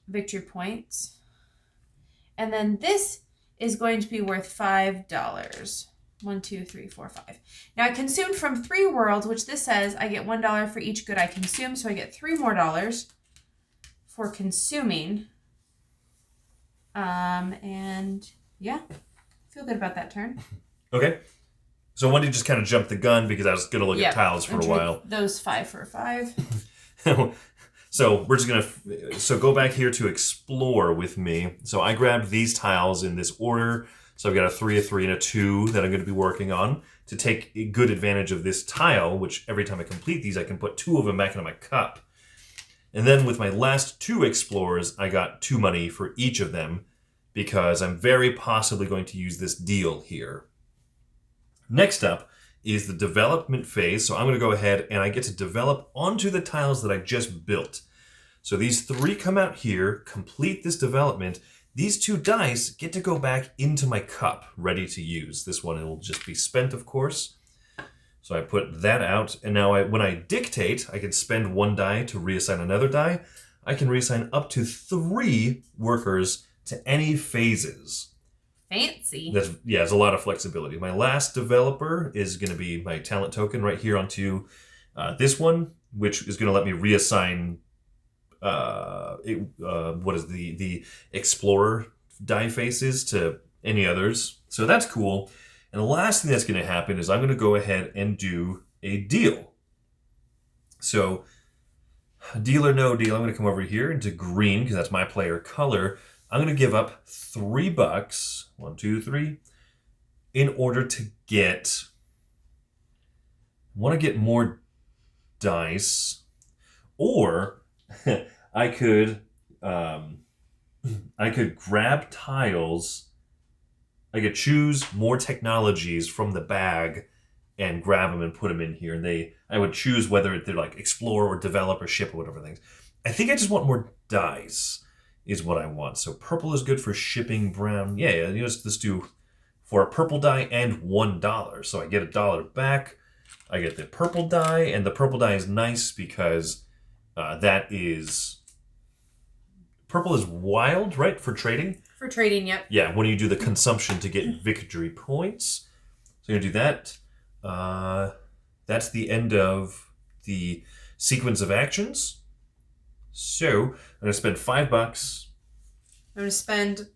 victory points. And then this is going to be worth $5. 1, 2, 3, 4, 5. Now I consumed from 3 worlds, which this says I get $1 for each good I consume, so I get $3 more for consuming. And yeah, feel good about that turn. Okay. So Wendy just kind of jumped the gun because I was going to look at tiles for a while. Those 5 for 5. So we're just going to go back here to explore with me. So I grabbed these tiles in this order. So I've got a 3, a 3, and a 2 that I'm going to be working on to take a good advantage of this tile, which every time I complete these, I can put 2 of them back into my cup. And then with my last 2 explorers, I got 2 money for each of them because I'm very possibly going to use this deal here. Next up is the development phase. So I'm going to go ahead and I get to develop onto the tiles that I just built. So these 3 come out here, complete this development. These 2 dice get to go back into my cup, ready to use. This one will just be spent, of course. So I put that out, and now when I dictate, I can spend 1 die to reassign another die. I can reassign up to 3 workers to any phases. Fancy. There's a lot of flexibility. My last developer is going to be my talent token right here onto this one, which is going to let me reassign what is the explorer die faces to any others. So that's cool. And the last thing that's going to happen is I'm going to go ahead and do a deal. So, deal or no deal, I'm going to come over here into green because that's my player color. I'm going to give up $3, 1, 2, 3, in order to get... I want to get more dice, or I could grab tiles. I could choose more technologies from the bag and grab them and put them in here. And I would choose whether they're like explore or develop or ship or whatever things. I think I just want more dice is what I want. So purple is good for shipping. Brown, yeah. Let's do for a purple die and $1. So I get $1 back. I get the purple die, and the purple die is nice because purple is wild, right, for trading? For trading, yep. Yeah, when you do the consumption to get victory points. So you're going to do that. That's the end of the sequence of actions. So I'm going to spend $5. I'm going to spend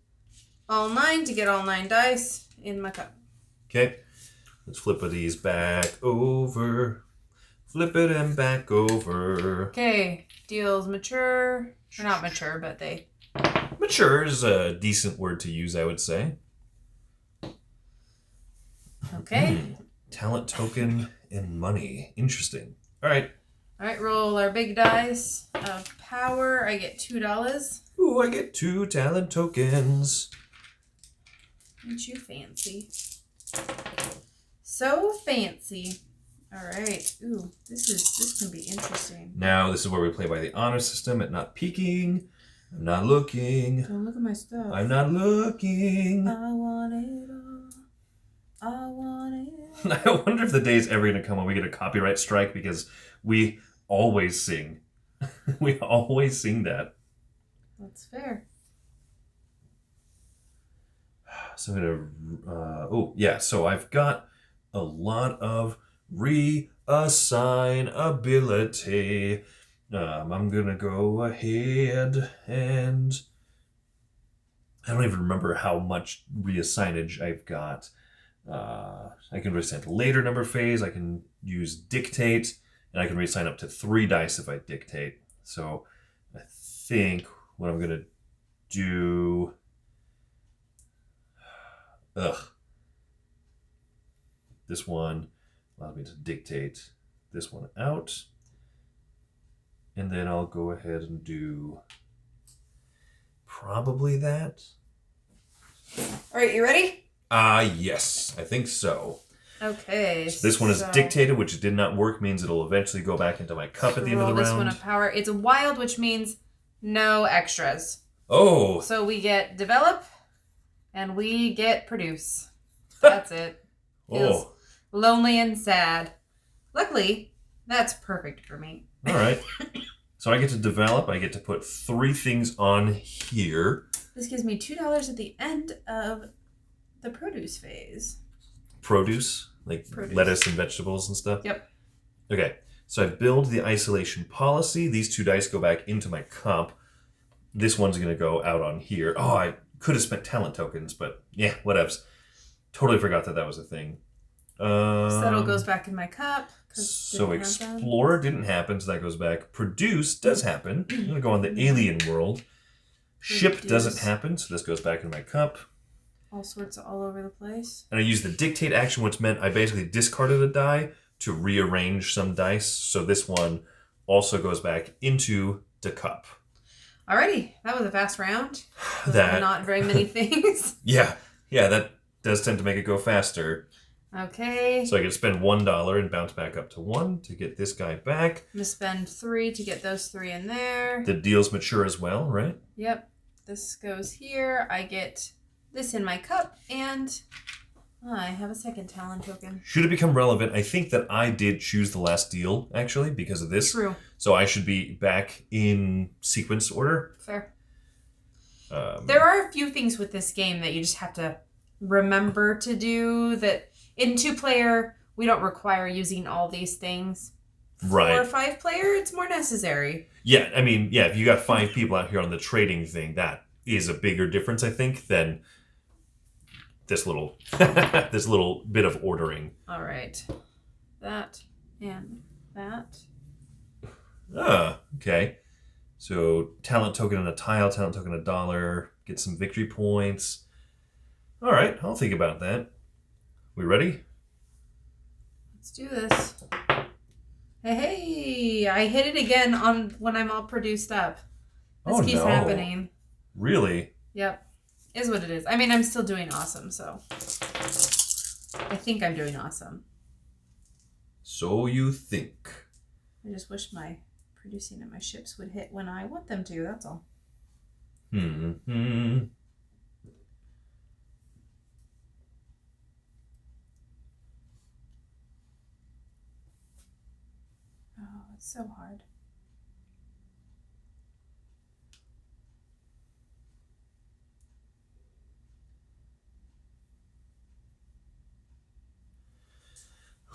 all 9 to get all 9 dice in my cup. Okay. Let's flip these back over. Flip it and back over. Okay. Deals mature. Or not mature, but they... Mature is a decent word to use, I would say. Okay. Talent token and money. Interesting. All right. All right, roll our big dice of power. I get $2. Ooh, I get 2 talent tokens. Ain't you fancy? So fancy. All right. Ooh, this can be interesting. Now, this is where we play by the honor system at not peeking. I'm not looking. Don't look at my stuff. I'm not looking. I want it all. I want it all. I wonder if the day's ever going to come when we get a copyright strike because we always sing. We always sing that. That's fair. So I'm going to... so I've got a lot of reassign ability. I'm going to go ahead and... I don't even remember how much reassignage I've got. I can reassign to later number phase. I can use dictate, and I can reassign up to 3 dice if I dictate. So I think what I'm going to do... This one allows me to dictate this one out. And then I'll go ahead and do probably that. All right, you ready? Yes, I think so. Okay. So this one is dictated, which did not work, means it'll eventually go back into my cup at the end of the round. This one of power. It's wild, which means no extras. Oh. So we get develop, and we get produce. That's it. Feels lonely and sad. Luckily, that's perfect for me. All right. So I get to develop. I get to put 3 things on here. This gives me $2 at the end of the produce phase. Produce? Like Produce. Lettuce and vegetables and stuff? Yep. Okay. So I build the isolation policy. These 2 dice go back into my cup. This one's going to go out on here. Oh, I could have spent talent tokens, but yeah, whatevs. Totally forgot that was a thing. Settle goes back in my cup. So explore didn't happen, so that goes back. Produce does happen. I'm going to go on the alien world. Ship doesn't happen, so this goes back in my cup. All sorts of all over the place. And I use the dictate action, which meant I basically discarded a die to rearrange some dice. So this one also goes back into the cup. Alrighty, that was a fast round. That not very many things. Yeah, that does tend to make it go faster. Okay. So I can spend $1 and bounce back up to 1 to get this guy back. I'm going to spend 3 to get those 3 in there. The deal's mature as well, right? Yep. This goes here. I get this in my cup, and I have a second talent token. Should it become relevant, I think that I did choose the last deal, actually, because of this. True. So I should be back in sequence order. Fair. There are a few things with this game that you just have to remember to do that... In 2-player, we don't require using all these things. Right. 4 or 5-player, it's more necessary. Yeah, I mean, yeah, if you got 5 people out here on the trading thing, that is a bigger difference, I think, than this little this little bit of ordering. All right. That and that. Okay. So talent token and a tile, talent token $1, get some victory points. All right, I'll think about that. We ready? Let's do this. Hey, I hit it again on when I'm all produced up. This keeps happening. Really? Yep. Is what it is. I mean, I'm still doing awesome, so. I think I'm doing awesome. So you think. I just wish my producing and my ships would hit when I want them to, that's all. Hmm. Oh, it's so hard.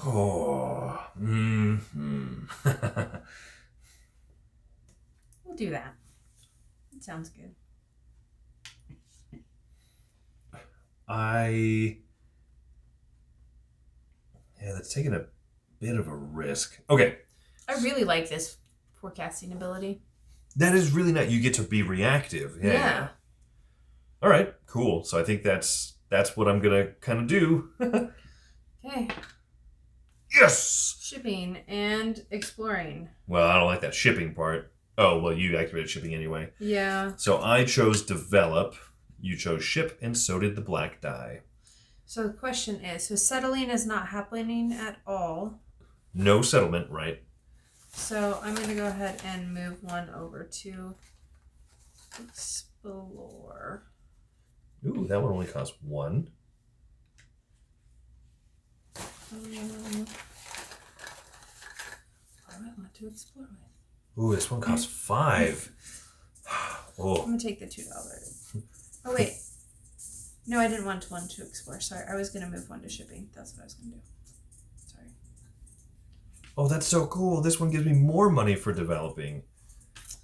Oh. We'll do that. It sounds good. Yeah, that's taking a bit of a risk. Okay. I really like this forecasting ability. That is really nice. You get to be reactive. Yeah. All right, cool. So I think that's what I'm going to kind of do. Okay. Yes! Shipping and exploring. Well, I don't like that shipping part. Oh, well, you activated shipping anyway. Yeah. So I chose develop. You chose ship, and so did the black die. So the question is, so settling is not happening at all. No settlement, right? So I'm going to go ahead and move one over to explore. Ooh, that one only costs 1. What do I want to explore with? Ooh, this one costs 5. I'm Oh. going to take the $2. Oh, wait. No, I didn't want one to explore. Sorry, I was going to move one to shipping. That's what I was going to do. Sorry. Oh, that's so cool. This one gives me more money for developing.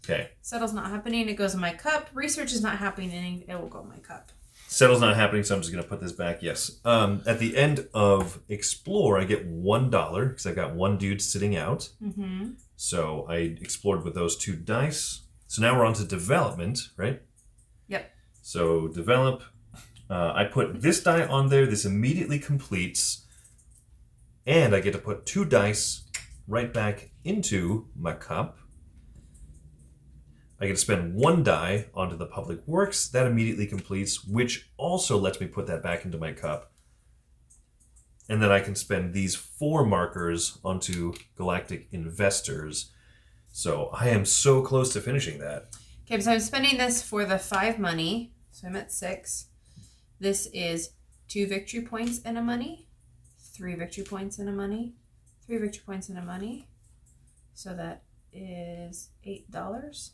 Okay. Settle's not happening. It goes in my cup. Research is not happening. It will go in my cup. Settle's not happening, so I'm just going to put this back. Yes. At the end of explore, I get $1 because I got one dude sitting out. Mm-hmm. So I explored with those 2 dice. So now we're on to development, right? Yep. So develop. I put this die on there. This immediately completes. And I get to put 2 dice right back into my cup. I get to spend 1 die onto the public works. That immediately completes, which also lets me put that back into my cup. And then I can spend these 4 markers onto galactic investors. So I am so close to finishing that. Okay, so I'm spending this for the 5 money. So I'm at 6. This is 2 victory points and a money. 3 victory points and a money. 3 victory points and a money. So that is $8.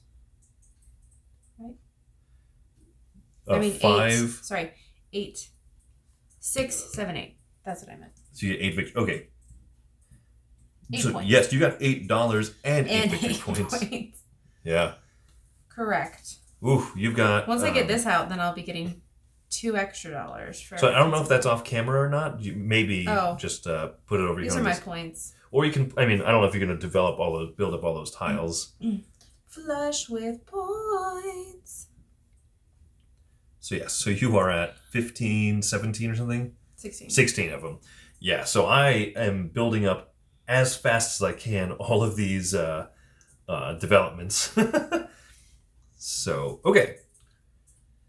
Right? I mean 5. 8. Sorry, 8. 6, 7, 8. That's what I meant. So you get 8 victory. Okay. 8 So points. yes, you got $8 and 8 victory 8 points. Yeah. Correct. Ooh, you've got. Once I get this out, then I'll be getting $2 extra for. So I don't know if that's off camera or not. You maybe just put it over. These are my points. Or you can. I mean, I don't know if you're going to build up all those tiles. Flush with points. So yes, so you are at 15, 17 or something. 16. 16 of them. Yeah. So I am building up as fast as I can all of these developments. So okay.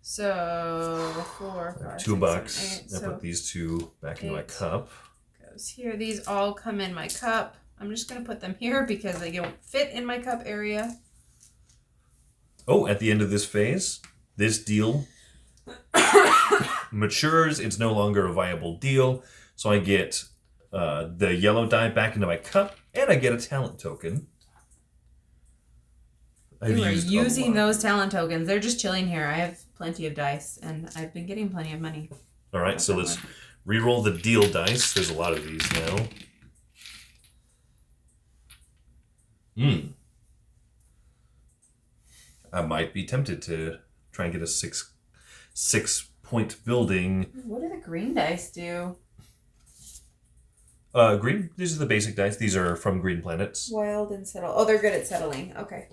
So 4, 5, $2. 6, 7, 8. I put these 2 back into my cup. Goes here. These all come in my cup. I'm just going to put them here because they don't fit in my cup area. Oh, at the end of this phase, this deal matures. It's no longer a viable deal. So I get the yellow die back into my cup, and I get a talent token. You are using those talent tokens. They're just chilling here. I have plenty of dice, and I've been getting plenty of money. All right, so let's re-roll the deal dice. There's a lot of these now. I might be tempted to try and get a 6 point building. What do the green dice do? Green, these are the basic dice. These are from Green Planets. Wild and settle. Oh, they're good at settling. Okay.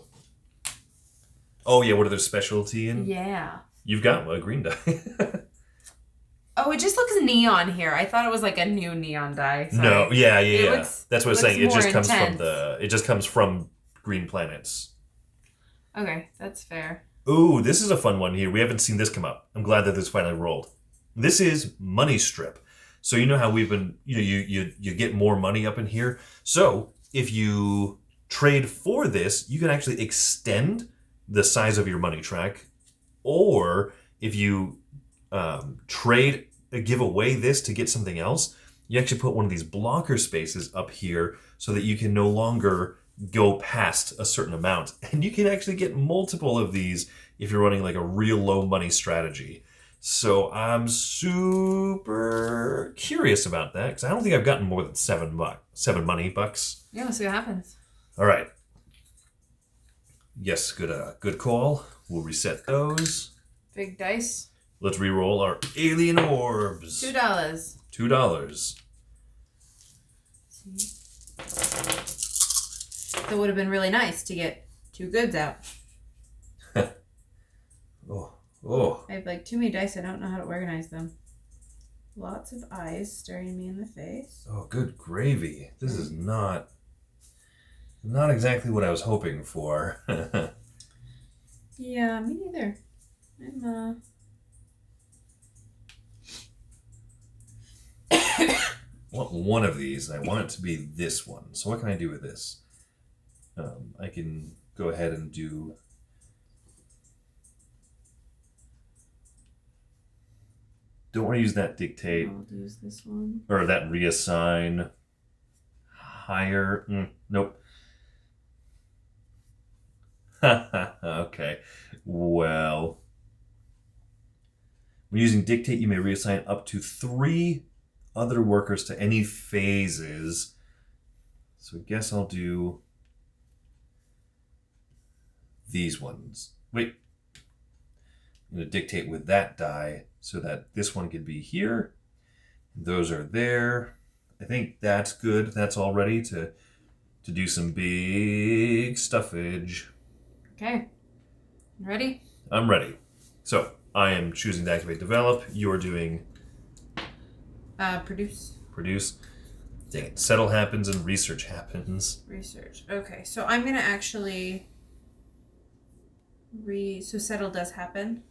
Oh, yeah, what are their specialty in? Yeah. You've got a green die. Oh, it just looks neon here. I thought it was like a new neon die. Sorry. No, yeah. Looks, that's what I'm saying. It just comes intense. from Green Planets. Okay, that's fair. Ooh, this is a fun one here. We haven't seen this come up. I'm glad that this finally rolled. This is Money Strip. So you know how we've been, you get more money up in here. So if you trade for this, you can actually extend the size of your money track. Or if you give away this to get something else, you actually put one of these blocker spaces up here so that you can no longer go past a certain amount. And you can actually get multiple of these if you're running like a real low money strategy. So I'm super curious about that because I don't think I've gotten more than $7 money bucks. Yeah, we'll see what happens. All right. Yes, good call. We'll reset those. Big dice. Let's re-roll our alien orbs. $2. $2. That would have been really nice to get 2 goods out. Oh. I have like too many dice. I don't know how to organize them. Lots of eyes staring me in the face. Oh, good gravy. This is not exactly what I was hoping for. Yeah, me neither. I want one of these, and I want it to be this one. So what can I do with this? I can go ahead and do... Don't want to use that dictate. I'll use this one. Or that reassign. Higher. Nope. Okay. Well. When using dictate, you may reassign up to 3 other workers to any phases. So I guess I'll do these ones. Wait. I'm going to dictate with that die so that this one could be here. Those are there. I think that's good. That's all ready to do some big stuffage. Okay. Ready? I'm ready. So I am choosing to activate develop. You're doing Produce. Produce. Dang it. Settle happens and research happens. Research. Okay, so I'm going to actually... So settle does happen.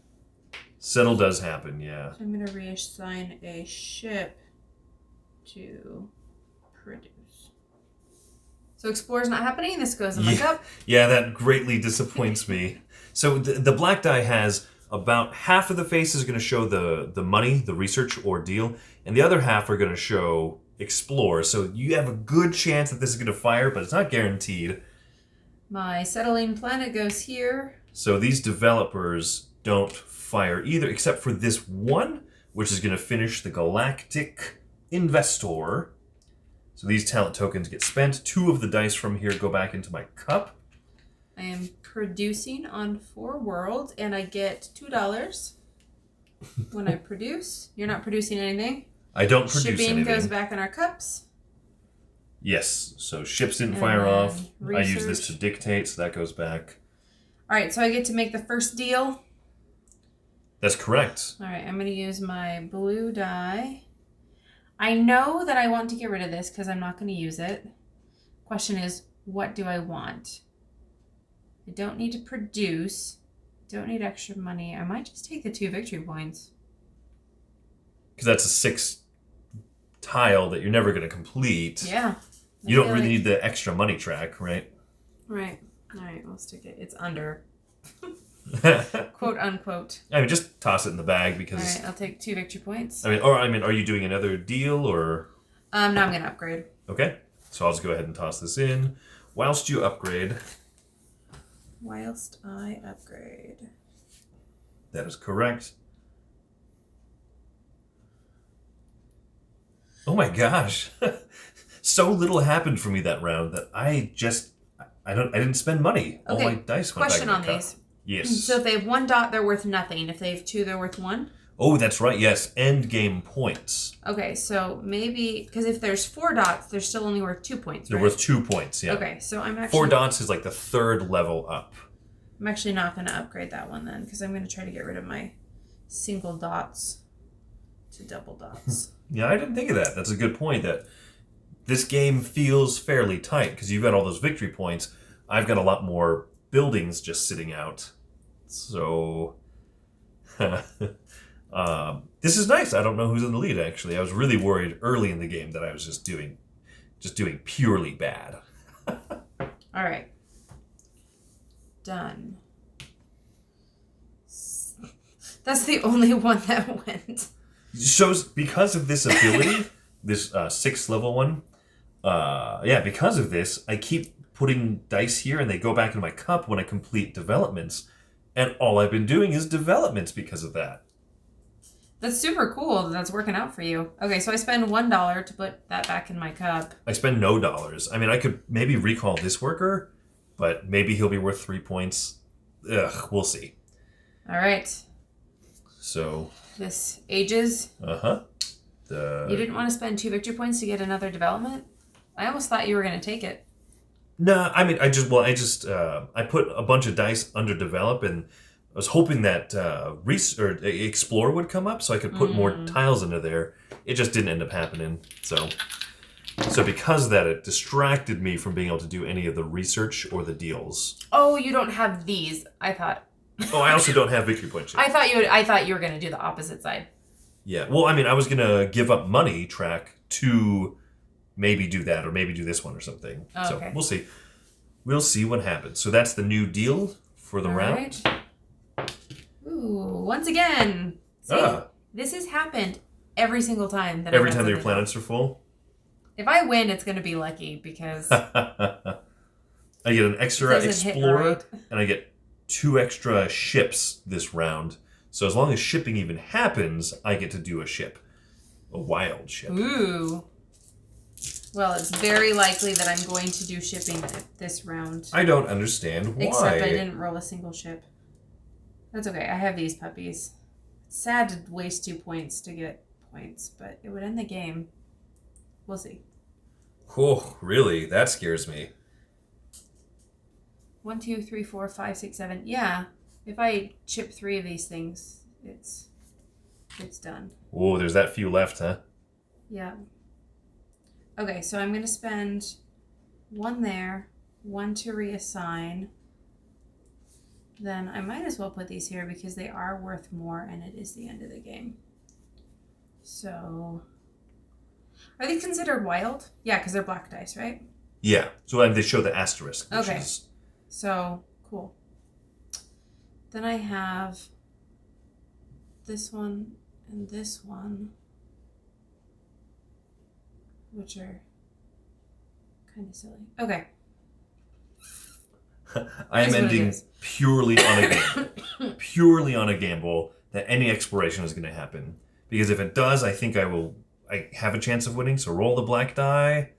Settle does happen, yeah. So I'm going to reassign a ship to produce. So explore's not happening. This goes in my cup. Yeah, that greatly disappoints me. So the black die has about half of the face is going to show the money, the research or deal, and the other half are going to show explore. So you have a good chance that this is going to fire, but it's not guaranteed. My settling planet goes here. So these developers don't fire either, except for this one, which is going to finish the Galactic Investor. So these talent tokens get spent. 2 of the dice from here go back into my cup. I am producing on 4 worlds, and I get $2 when I produce. You're not producing anything. I don't produce Shipping anything. goes back in our cups. Yes, so ships didn't fire off. Research. I use this to dictate, so that goes back. All right, so I get to make the first deal. That's correct. All right, I'm going to use my blue die. I know that I want to get rid of this because I'm not going to use it. Question is, what do I want? I don't need to produce. Don't need extra money. I might just take the 2 victory points. Because that's a 6 tile that you're never going to complete. Yeah. You don't really need the extra money track, right? Right. All right, we'll stick it. It's under. Quote unquote. I mean, just toss it in the bag because... All right, I'll take 2 victory points. I mean, are you doing another deal or... No, I'm going to upgrade. Okay, so I'll just go ahead and toss this in. Whilst you upgrade... Whilst I upgrade. That is correct. Oh my gosh. So little happened for me that round that I didn't spend money. Okay. All my dice went Question back on in the cup. these. Yes. So if they have 1 dot, they're worth nothing. If they have 2, they're worth 1. Oh, that's right. Yes, end game points. Okay, so maybe because if there's 4 dots, they're still only worth 2 points. They're right? worth 2 points. Yeah. Okay, so I'm actually 4 dots is like the 3rd level up. I'm actually not going to upgrade that one then because I'm going to try to get rid of my single dots to double dots. Yeah, I didn't think of that. That's a good point. That this game feels fairly tight because you've got all those victory points. I've got a lot more buildings just sitting out. So this is nice. I don't know who's in the lead, actually. I was really worried early in the game that I was just doing purely bad. All right. Done. That's the only one that went. Shows because of this ability, this 6th level one, because of this, I keep putting dice here and they go back in my cup when I complete developments. And all I've been doing is developments because of that. That's super cool that that's working out for you. Okay, so I spend $1 to put that back in my cup. I spend no dollars. I mean, I could maybe recall this worker, but maybe he'll be worth 3 points. Ugh, we'll see. All right. So. This ages. Uh-huh. You didn't want to spend 2 victory points to get another development? I almost thought you were going to take it. No, I mean, I put a bunch of dice under develop and I was hoping that explore would come up so I could put more tiles into there. It just didn't end up happening. So because of that, it distracted me from being able to do any of the research or the deals. Oh, you don't have these. I thought. Oh, I also don't have victory points yet. I thought you were going to do the opposite side. Yeah. Well, I mean, I was going to give up money track to maybe do that or maybe do this one or something. Oh, okay. So we'll see. We'll see what happens. So that's the new deal for the round. Right. Ooh, once again. See, this has happened every single time. Every time that your planets are full? If I win, it's going to be lucky because... I get an extra explorer and I get 2 extra ships this round. So as long as shipping even happens, I get to do a ship. A wild ship. Ooh. Well, it's very likely that I'm going to do shipping this round. I don't understand why. Except I didn't roll a single ship. That's okay. I have these puppies. It's sad to waste 2 points to get points, but it would end the game. We'll see. Oh, really? That scares me. 1, 2, 3, 4, 5, 6, 7. Yeah. If I chip 3 of these things, it's done. Oh, there's that few left, huh? Yeah. Okay, so I'm going to spend 1 there, 1 to reassign. Then I might as well put these here because they are worth more and it is the end of the game. So, are these considered wild? Yeah, because they're black dice, right? Yeah. So they show the asterisk. Which okay. Is... So, cool. Then I have this one and this one, which are kind of silly. Okay. I am ending purely on a gamble. Purely on a gamble that any exploration is going to happen. Because if it does, I think I have a chance of winning. So roll the black die.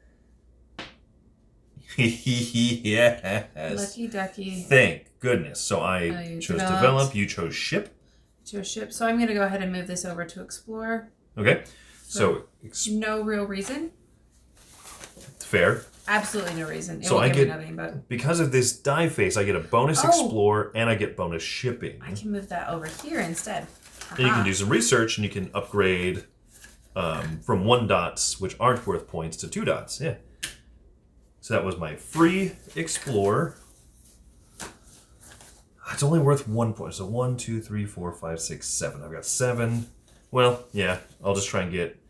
Yes. Lucky ducky. Thank goodness. So I chose develop. You chose ship. Chose ship. So I'm going to go ahead and move this over to explore. Okay. So no real reason. Fair. Absolutely no reason. So I get nothing, but because of this die face, I get a bonus explore and I get bonus shipping. I can move that over here instead. And you can do some research and you can upgrade from 1 dots, which aren't worth points, to 2 dots. Yeah. So that was my free explore. It's only worth 1 point. So 1, 2, 3, 4, 5, 6, 7. I've got 7. Well, yeah, I'll just try and get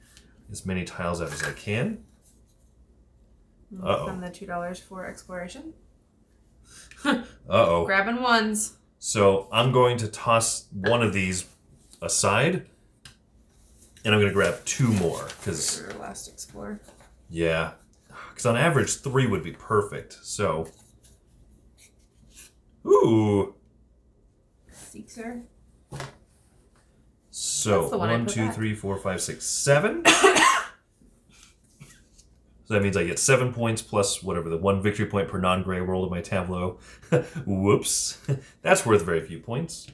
as many tiles out as I can. From the $2 for exploration. Uh-oh. Grabbing ones. So I'm going to toss one of these aside, and I'm going to grab 2 more. Because your last explore. Yeah. Because on average, 3 would be perfect. So. Ooh. Seeker. So 1, 2, 3, 4, 5, 6, 7. So that means I get 7 points plus whatever, the 1 victory point per non-gray roll in my tableau. Whoops. That's worth very few points.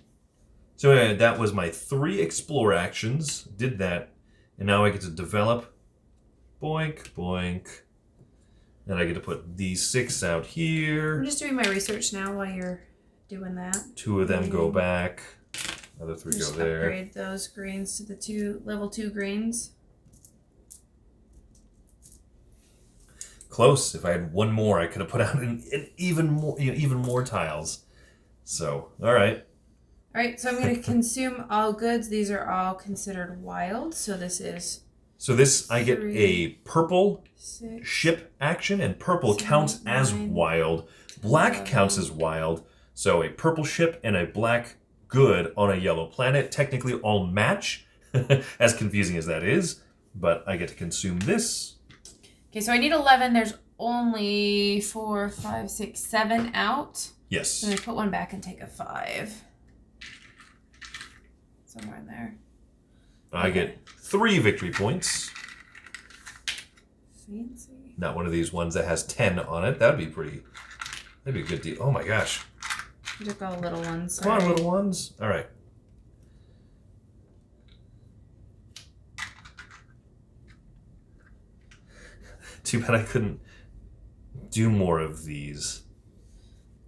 So that was my 3 explore actions. Did that. And now I get to develop. Boink, boink. And I get to put these 6 out here. I'm just doing my research now while you're doing that. 2 of them go back. Other 3 just go there. Upgrade those greens to the level 2 greens. Close. If I had 1 more, I could have put out an even more tiles. So, all right. All right, so I'm going to consume all goods. These are all considered wild. So this is. So this, I get 3, a purple 6, ship action, and purple 7, counts as 9, wild. Black 11. counts as wild. So a purple ship and a black good on a yellow planet technically all match, as confusing as that is. But I get to consume this. Okay, so I need 11. There's only 4, 5, 6, 7 out. Yes. So I'm going to put 1 back and take a 5. Somewhere in there. I get 3 victory points. Fancy. Not one of these ones that has 10 on it. That'd be a good deal. Oh my gosh. You took all the little ones. Come on, little ones. All right. Too bad I couldn't do more of these.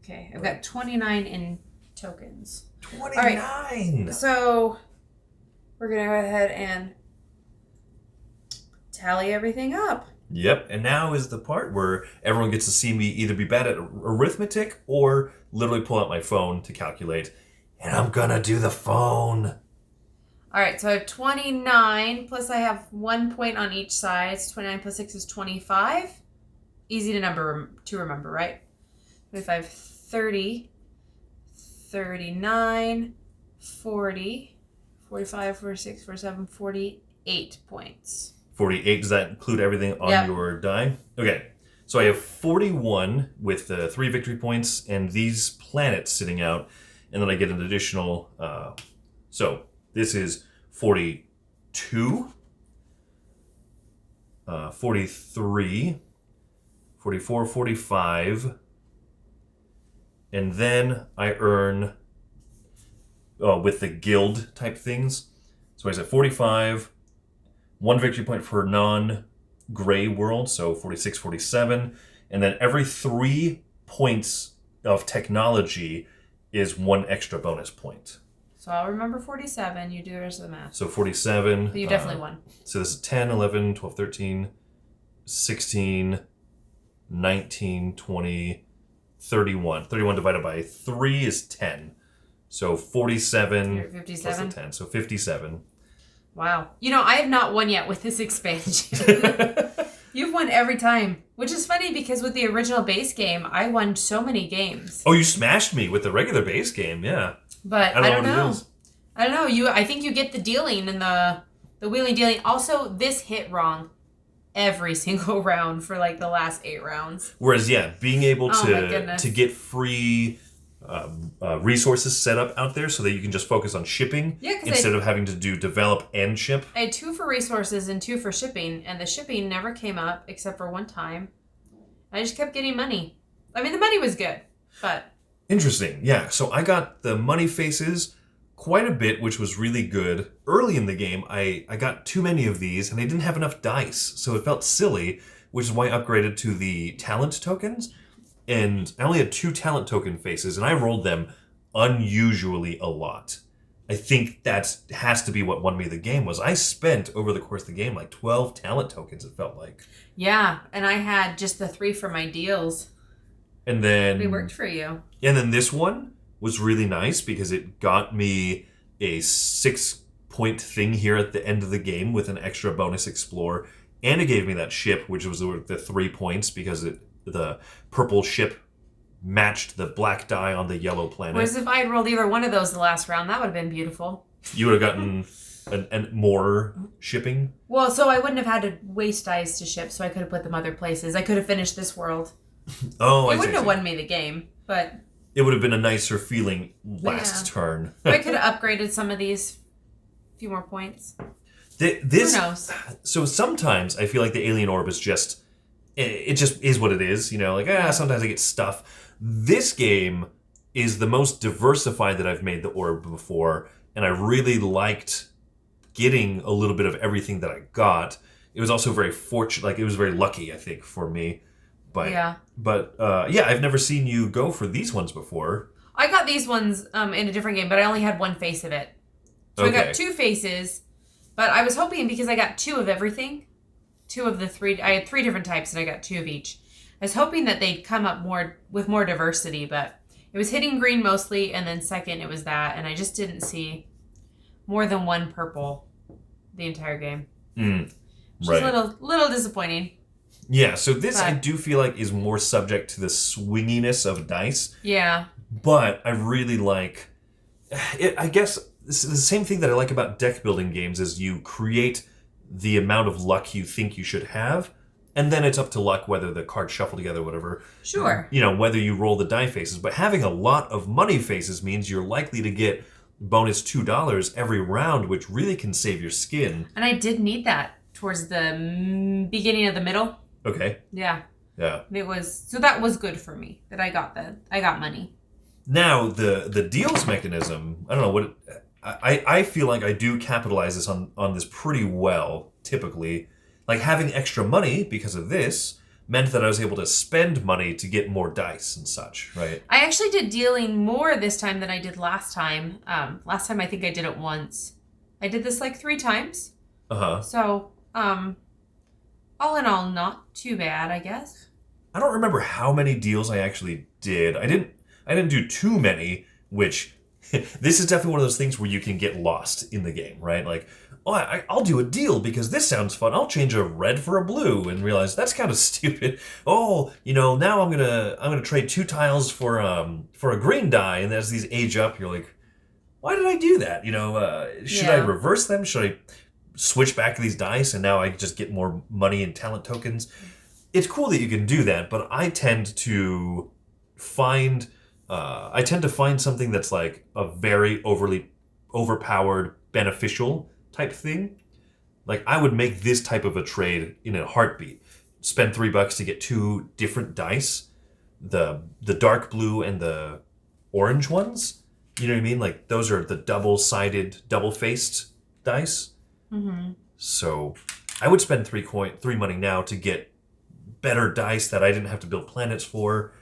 Okay, I've got 29 in tokens. 29! Right. So, we're going to go ahead and tally everything up. Yep, and now is the part where everyone gets to see me either be bad at arithmetic or literally pull out my phone to calculate. And I'm gonna do the phone. All right, so I have 29, plus I have 1 point on each side. So 29 plus 6 is 25. Easy to remember, right? 25, 30, 39, 40, 45, 46, 47, 48 points. 48, does that include everything on your die? Okay, so I have 41 with 3 victory points and these planets sitting out, and then I get an additional, so this is 42, 43, 44, 45, and then I earn, with the guild type things, so I said 45, 1 victory point for non-gray world, so 46, 47, and then every 3 points of technology is 1 extra bonus point. So I'll remember 47. You do the rest of the math. So 47. But you definitely won. So this is 10, 11, 12, 13, 16, 19, 20, 31. 31 divided by 3 is 10. So 47 You're at 57? plus the 10. So 57. Wow. You know, I have not won yet with this expansion. You've won every time, which is funny because with the original base game, I won so many games. Oh, you smashed me with the regular base game, yeah. But I don't know. What it is. I don't know. I think you get the dealing and the wheeling dealing. Also, this hit wrong every single round for like the last 8 rounds. Whereas, yeah, being able Oh, to get free resources set up out there so that you can just focus on shipping instead of having to do develop and ship. I had 2 for resources and 2 for shipping, and the shipping never came up except for one time. I just kept getting money. I mean, the money was good, but... Interesting, yeah. So I got the money faces quite a bit, which was really good. Early in the game, I got too many of these, and I didn't have enough dice, so it felt silly, which is why I upgraded to the talent tokens. And I only had 2 talent token faces, and I rolled them unusually a lot. I think that has to be what won me the game. Was I spent over the course of the game like 12 talent tokens, it felt like. Yeah, and I had just the 3 for my deals. And then... They worked for you. And then this one was really nice because it got me a 6-point thing here at the end of the game with an extra bonus explore. And it gave me that ship, which was the 3 points because the purple ship matched the black die on the yellow planet. Whereas if I had rolled either one of those the last round, that would have been beautiful. You would have gotten an more shipping? Well, so I wouldn't have had to waste dice to ship, so I could have put them other places. I could have finished this world. Oh, It wouldn't have won me the game, but... It would have been a nicer feeling last turn. I could have upgraded some of these. A few more points. Who knows? So sometimes I feel like the alien orb is just... It just is what it is, you know, like, sometimes I get stuff. This game is the most diversified that I've made the orb before, and I really liked getting a little bit of everything that I got. It was also very fortunate, like it was very lucky, I think, for me. But Yeah. I've never seen you go for these ones before. I got these ones in a different game, but I only had one face of it. So I got 2 faces, but I was hoping because I got 2 of everything, 2 of the 3. I had 3 different types, and I got 2 of each. I was hoping that they'd come up with more diversity, but it was hitting green mostly, and then second it was that, and I just didn't see more than 1 purple the entire game. Right. Which is a little disappointing. Yeah, so this I do feel like is more subject to the swinginess of dice. Yeah. But I really like it. I guess it's the same thing that I like about deck building games is you create the amount of luck you think you should have, and then it's up to luck whether the cards shuffle together, whatever. Sure. Whether you roll the die faces. But having a lot of money faces means you're likely to get bonus $2 every round, which really can save your skin. And I did need that towards the beginning of the middle. Okay. Yeah. Yeah. That was good for me that I got money. Now the deals mechanism, I don't know what I feel like I do capitalize this on this pretty well, typically. Like having extra money because of this meant that I was able to spend money to get more dice and such, right? I actually did dealing more this time than I did last time. Last time I think I did it once. I did this like 3 times. Uh-huh. So, all in all, not too bad, I guess. I don't remember how many deals I actually did. I didn't do too many, which this is definitely one of those things where you can get lost in the game, right? Like, oh, I'll do a deal because this sounds fun. I'll change a red for a blue and realize that's kind of stupid. Oh, now I'm gonna trade 2 tiles for a green die, and as these age up, you're like, why did I do that? Should I reverse them? Should I switch back to these dice and now I just get more money and talent tokens? It's cool that you can do that, but I tend to find something that's like a very overly overpowered beneficial type thing. Like I would make this type of a trade in a heartbeat. Spend $3 to get 2 different dice, the dark blue and the orange ones. You know what I mean? Like those are the double-sided, double-faced dice. Mm-hmm. So I would spend 3 money now to get better dice that I didn't have to build planets for.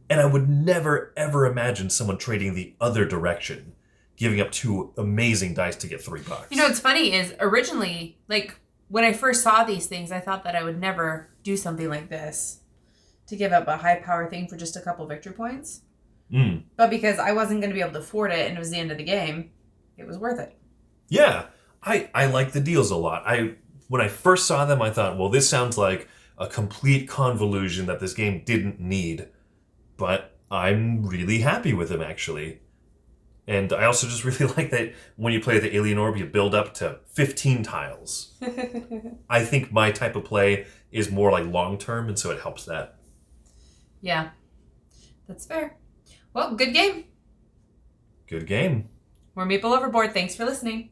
And I would never, ever imagine someone trading the other direction, giving up 2 amazing dice to get $3. What's funny is originally, like, when I first saw these things, I thought that I would never do something like this to give up a high power thing for just a couple victory points. But because I wasn't going to be able to afford it and it was the end of the game, it was worth it. Yeah, I like the deals a lot. When I first saw them, I thought, well, this sounds like a complete convolution that this game didn't need. But I'm really happy with them, actually. And I also just really like that when you play the Alien Orb, you build up to 15 tiles. I think my type of play is more like long-term, and so it helps that. Yeah, that's fair. Well, good game. Good game. We're Meeple Overboard. Thanks for listening.